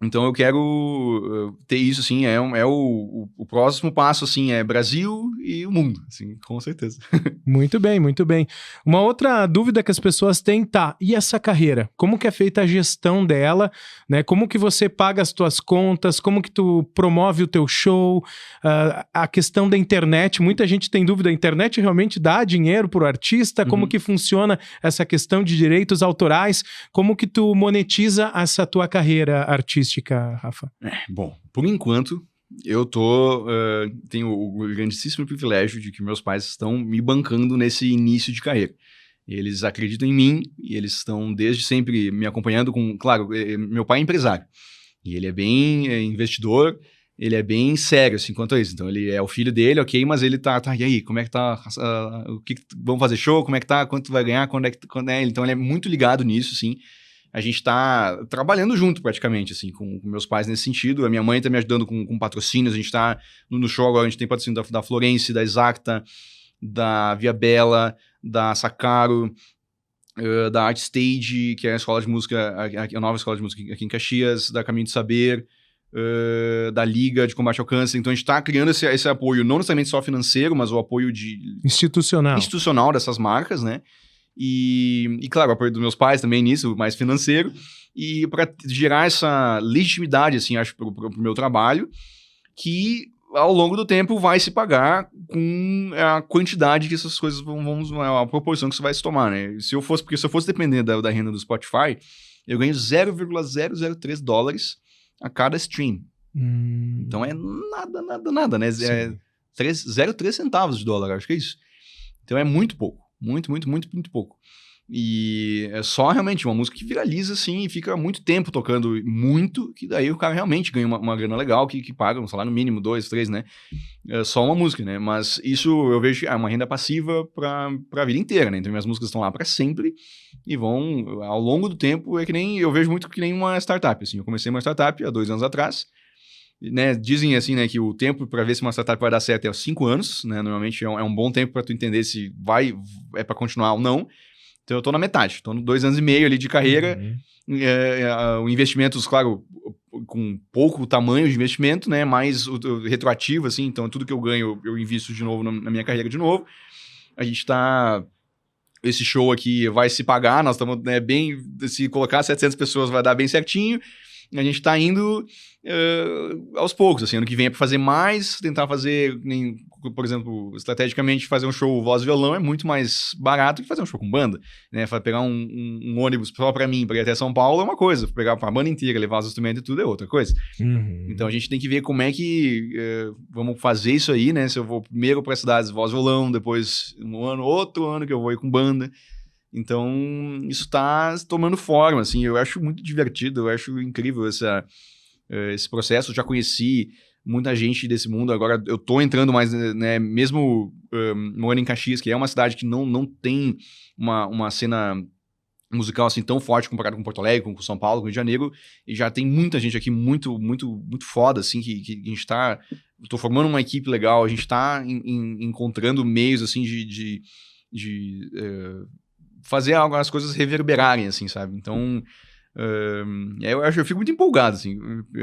Então eu quero ter isso, assim, o próximo passo, assim, é Brasil e o mundo, assim, com certeza. Muito bem, muito bem. Uma outra dúvida que as pessoas têm, e essa carreira? Como que é feita a gestão dela, né? Como que você paga as tuas contas? Como que tu promove o teu show? A questão da internet, muita gente tem dúvida, a internet realmente dá dinheiro pro artista? Como que funciona essa questão de direitos autorais? Como que tu monetiza essa tua carreira artística, Rafa? Bom, por enquanto, eu tenho o grandíssimo privilégio de que meus pais estão me bancando nesse início de carreira. Eles acreditam em mim e eles estão desde sempre me acompanhando claro, meu pai é empresário e ele é bem investidor, ele é bem sério, assim, quanto a isso. Então, ele é o filho dele, ok, mas ele tá, e aí, como é que tá, vamos fazer show, como é que tá, quanto vai ganhar, quando é? Então, ele é muito ligado nisso, assim. A gente tá trabalhando junto, praticamente, assim, com meus pais nesse sentido. A minha mãe tá me ajudando com patrocínios. A gente tá no show agora, a gente tem patrocínio da Florence, da Exacta, da Via Bella, da Sakaro, da Art Stage, que é a escola de música, a nova escola de música aqui em Caxias, da Caminho de Saber, da Liga de Combate ao Câncer. Então, a gente tá criando esse apoio, não necessariamente só financeiro, mas o apoio institucional dessas marcas, né? E claro, o apoio dos meus pais também nisso, mais financeiro, e para gerar essa legitimidade, assim, acho, pro meu trabalho, que ao longo do tempo vai se pagar com a quantidade que essas coisas a proporção que isso vai se tomar, né? Porque se eu fosse depender da renda do Spotify, eu ganho $0,003 a cada stream. Então é nada, né? 0,3 centavos de dólar, acho que é isso. Então é muito pouco. Muito, muito, muito, muito pouco. E é só realmente uma música que viraliza, assim, e fica muito tempo tocando muito, que daí o cara realmente ganha uma grana legal, que paga um salário mínimo, 2, 3, né? É só uma música, né? Mas isso eu vejo uma renda passiva pra vida inteira, né? Então minhas músicas estão lá pra sempre e vão, ao longo do tempo, é que nem, eu vejo muito que nem uma startup, assim. Eu comecei uma startup há 2 anos atrás, né? Dizem assim, né, que o tempo para ver se uma startup vai dar certo é 5 anos, né? Normalmente é um bom tempo para tu entender se é para continuar ou não. Então eu tô na metade, tô no 2 anos e meio ali de carreira, o investimentos, claro, com pouco tamanho de investimento, né, mais o retroativo, assim, então tudo que eu ganho eu invisto de novo na minha carreira de novo. A gente tá... Esse show aqui vai se pagar, nós estamos, né, bem... Se colocar 700 pessoas vai dar bem certinho. A gente tá indo aos poucos, assim, ano que vem é pra fazer mais, tentar fazer, por exemplo, estrategicamente fazer um show voz e violão é muito mais barato que fazer um show com banda, né? Pegar um ônibus só pra mim, pra ir até São Paulo é uma coisa, pegar pra banda inteira, levar os instrumentos e tudo é outra coisa. Então a gente tem que ver como é que vamos fazer isso aí, né? Se eu vou primeiro pra cidades voz e violão, depois outro ano que eu vou ir com banda. Então, isso tá tomando forma, assim, eu acho muito divertido, eu acho incrível esse processo. Eu já conheci muita gente desse mundo, agora eu tô entrando mais, né, mesmo morando em Caxias, que é uma cidade que não tem uma cena musical assim tão forte comparado com Porto Alegre, com São Paulo, com Rio de Janeiro, e já tem muita gente aqui muito, muito, muito foda, assim, que a gente tá... Eu tô formando uma equipe legal, a gente tá encontrando meios, assim, de fazer as coisas reverberarem, assim, sabe? Então, eu fico muito empolgado, assim,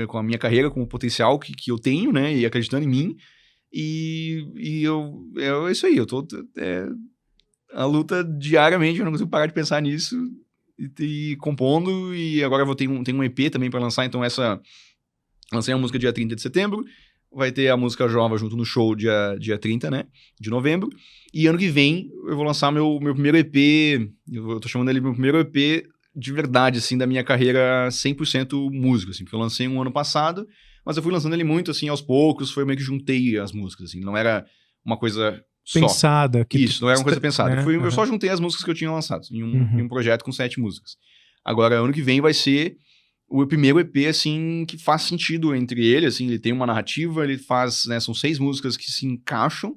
com a minha carreira, com o potencial que eu tenho, né? E acreditando em mim. E é isso aí, eu tô... a luta diariamente, eu não consigo parar de pensar nisso e compondo. E agora eu tenho um EP também para lançar, então lancei a música dia 30 de setembro. Vai ter a música Jova junto no show dia 30, né? De novembro. E ano que vem eu vou lançar meu primeiro EP. Eu tô chamando ele meu primeiro EP de verdade, assim, da minha carreira 100% música, assim. Porque eu lancei um ano passado, mas eu fui lançando ele muito, assim, aos poucos. Foi meio que juntei as músicas, assim. Não era uma coisa só. Pensada. Isso, não era uma coisa pensada. Né? Eu só juntei as músicas que eu tinha lançado em um projeto com 7 músicas. Agora, ano que vem vai ser o primeiro EP, assim, que faz sentido entre ele, assim, ele tem uma narrativa, ele faz, né, são 6 músicas que se encaixam,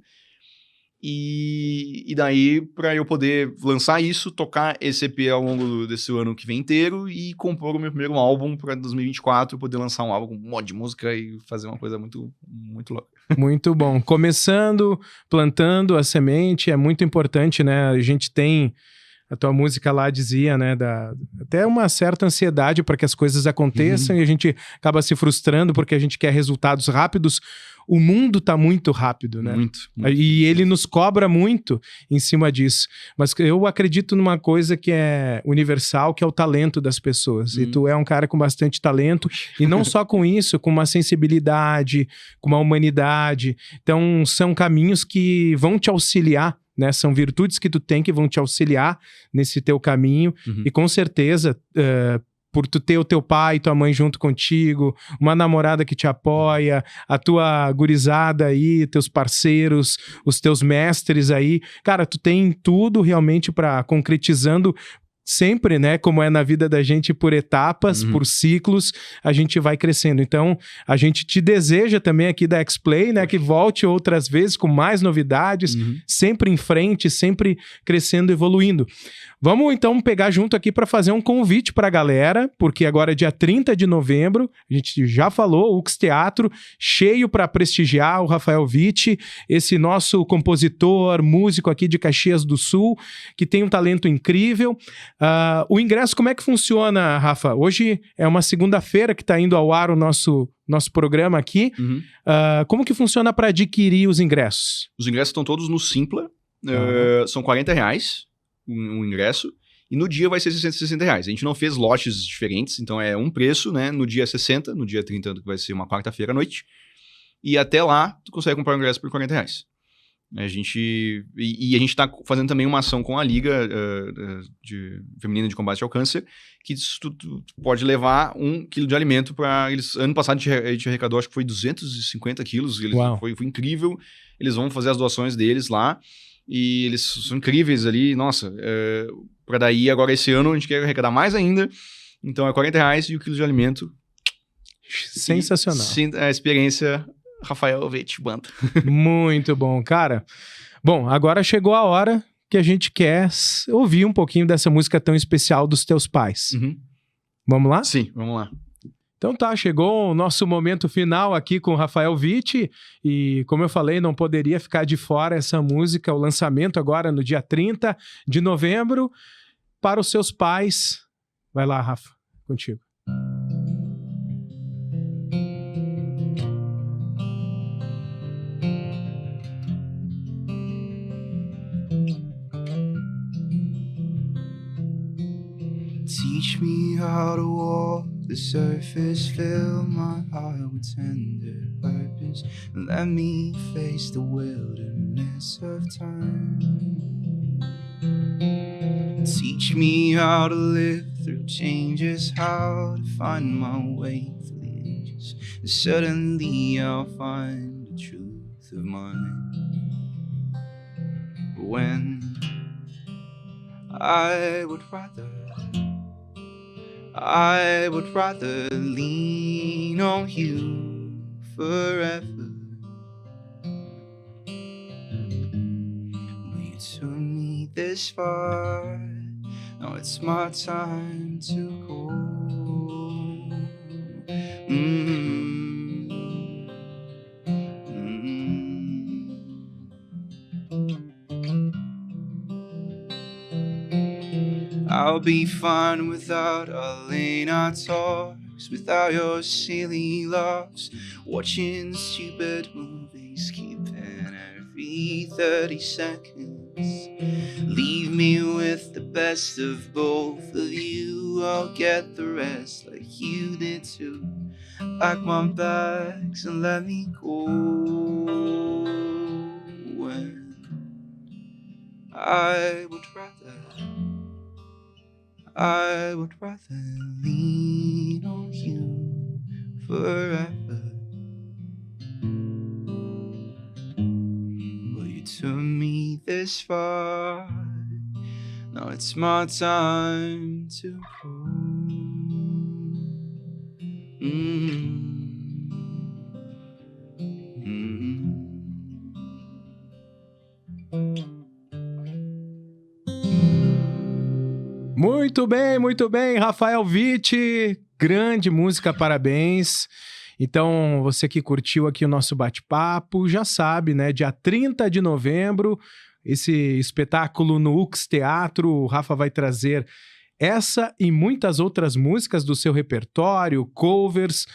e daí, pra eu poder lançar isso, tocar esse EP ao longo desse ano que vem inteiro, e compor o meu primeiro álbum pra 2024, poder lançar um álbum com um monte de música e fazer uma coisa muito, muito louca. Muito bom. Começando, plantando a semente, é muito importante, né, a gente tem... A tua música lá dizia, né, até uma certa ansiedade para que as coisas aconteçam e a gente acaba se frustrando porque a gente quer resultados rápidos. O mundo tá muito rápido, né? Muito. E ele nos cobra muito em cima disso. Mas eu acredito numa coisa que é universal, que é o talento das pessoas. E tu é um cara com bastante talento. E não só com isso, com uma sensibilidade, com uma humanidade. Então, são caminhos que vão te auxiliar, né? São virtudes que tu tem que vão te auxiliar nesse teu caminho. E com certeza... por tu ter o teu pai e tua mãe junto contigo, uma namorada que te apoia, a tua gurizada aí, teus parceiros, os teus mestres aí. Cara, tu tem tudo realmente para concretizando sempre, né, como é na vida da gente, por etapas, por ciclos, a gente vai crescendo. Então, a gente te deseja também aqui da X-Play, né, que volte outras vezes com mais novidades, sempre em frente, sempre crescendo, evoluindo. Vamos então pegar junto aqui para fazer um convite para a galera, porque agora é dia 30 de novembro, a gente já falou, o UX Teatro, cheio para prestigiar o Rafael Witt, esse nosso compositor, músico aqui de Caxias do Sul, que tem um talento incrível. O ingresso, como é que funciona, Rafa? Hoje é uma segunda-feira que está indo ao ar o nosso programa aqui. Como que funciona para adquirir os ingressos? Os ingressos estão todos no Simpla, são R$40 um ingresso, e no dia vai ser R$660. A gente não fez lotes diferentes, então é um preço, né? No dia 60, no dia 30, que vai ser uma quarta-feira à noite, e até lá tu consegue comprar o ingresso por R$40. A gente tá fazendo também uma ação com a Liga Feminina de Combate ao Câncer, que tu pode levar 1 quilo de alimento para eles. Ano passado a gente arrecadou, acho que foi 250 quilos, foi incrível. Eles vão fazer as doações deles lá. E eles são incríveis ali. Nossa, pra daí agora esse ano a gente quer arrecadar mais ainda. Então é R$40 e o quilo de alimento. Sensacional. A experiência Rafael Witt Banda. Muito bom, cara. Bom, agora chegou a hora que a gente quer ouvir um pouquinho dessa música tão especial dos teus pais. Uhum. Vamos lá? Sim, vamos lá. Então tá, chegou o nosso momento final aqui com o Rafael Witt e, como eu falei, não poderia ficar de fora essa música, o lançamento agora no dia 30 de novembro para os seus pais. Vai lá, Rafa, contigo. Teach me how to walk the surface, fill my heart with tender purpose, and let me face the wilderness of time. Teach me how to live through changes, how to find my way through the ages, and suddenly I'll find the truth of mine. When I would rather lean on you forever. But you took me this far, now it's my time to go. I'll be fine without our late night talks, without your silly laughs, watching stupid movies, keeping every 30 seconds. Leave me with the best of both of you, I'll get the rest like you did too. Pack my bags and let me go. When I would rather lean on you forever. But you took me this far, now it's my time to go. Muito bem, Rafael Witt, grande música, parabéns. Então, você que curtiu aqui o nosso bate-papo, já sabe, né, dia 30 de novembro, esse espetáculo no UX Teatro, o Rafa vai trazer essa e muitas outras músicas do seu repertório, covers,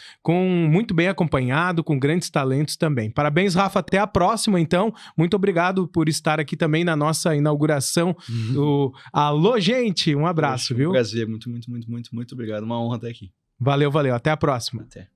muito bem acompanhado, com grandes talentos também. Parabéns, Rafa, até a próxima, então. Muito obrigado por estar aqui também na nossa inauguração do Alô, gente! Um abraço, viu? Um prazer, muito obrigado. Uma honra estar aqui. Valeu, até a próxima. Até.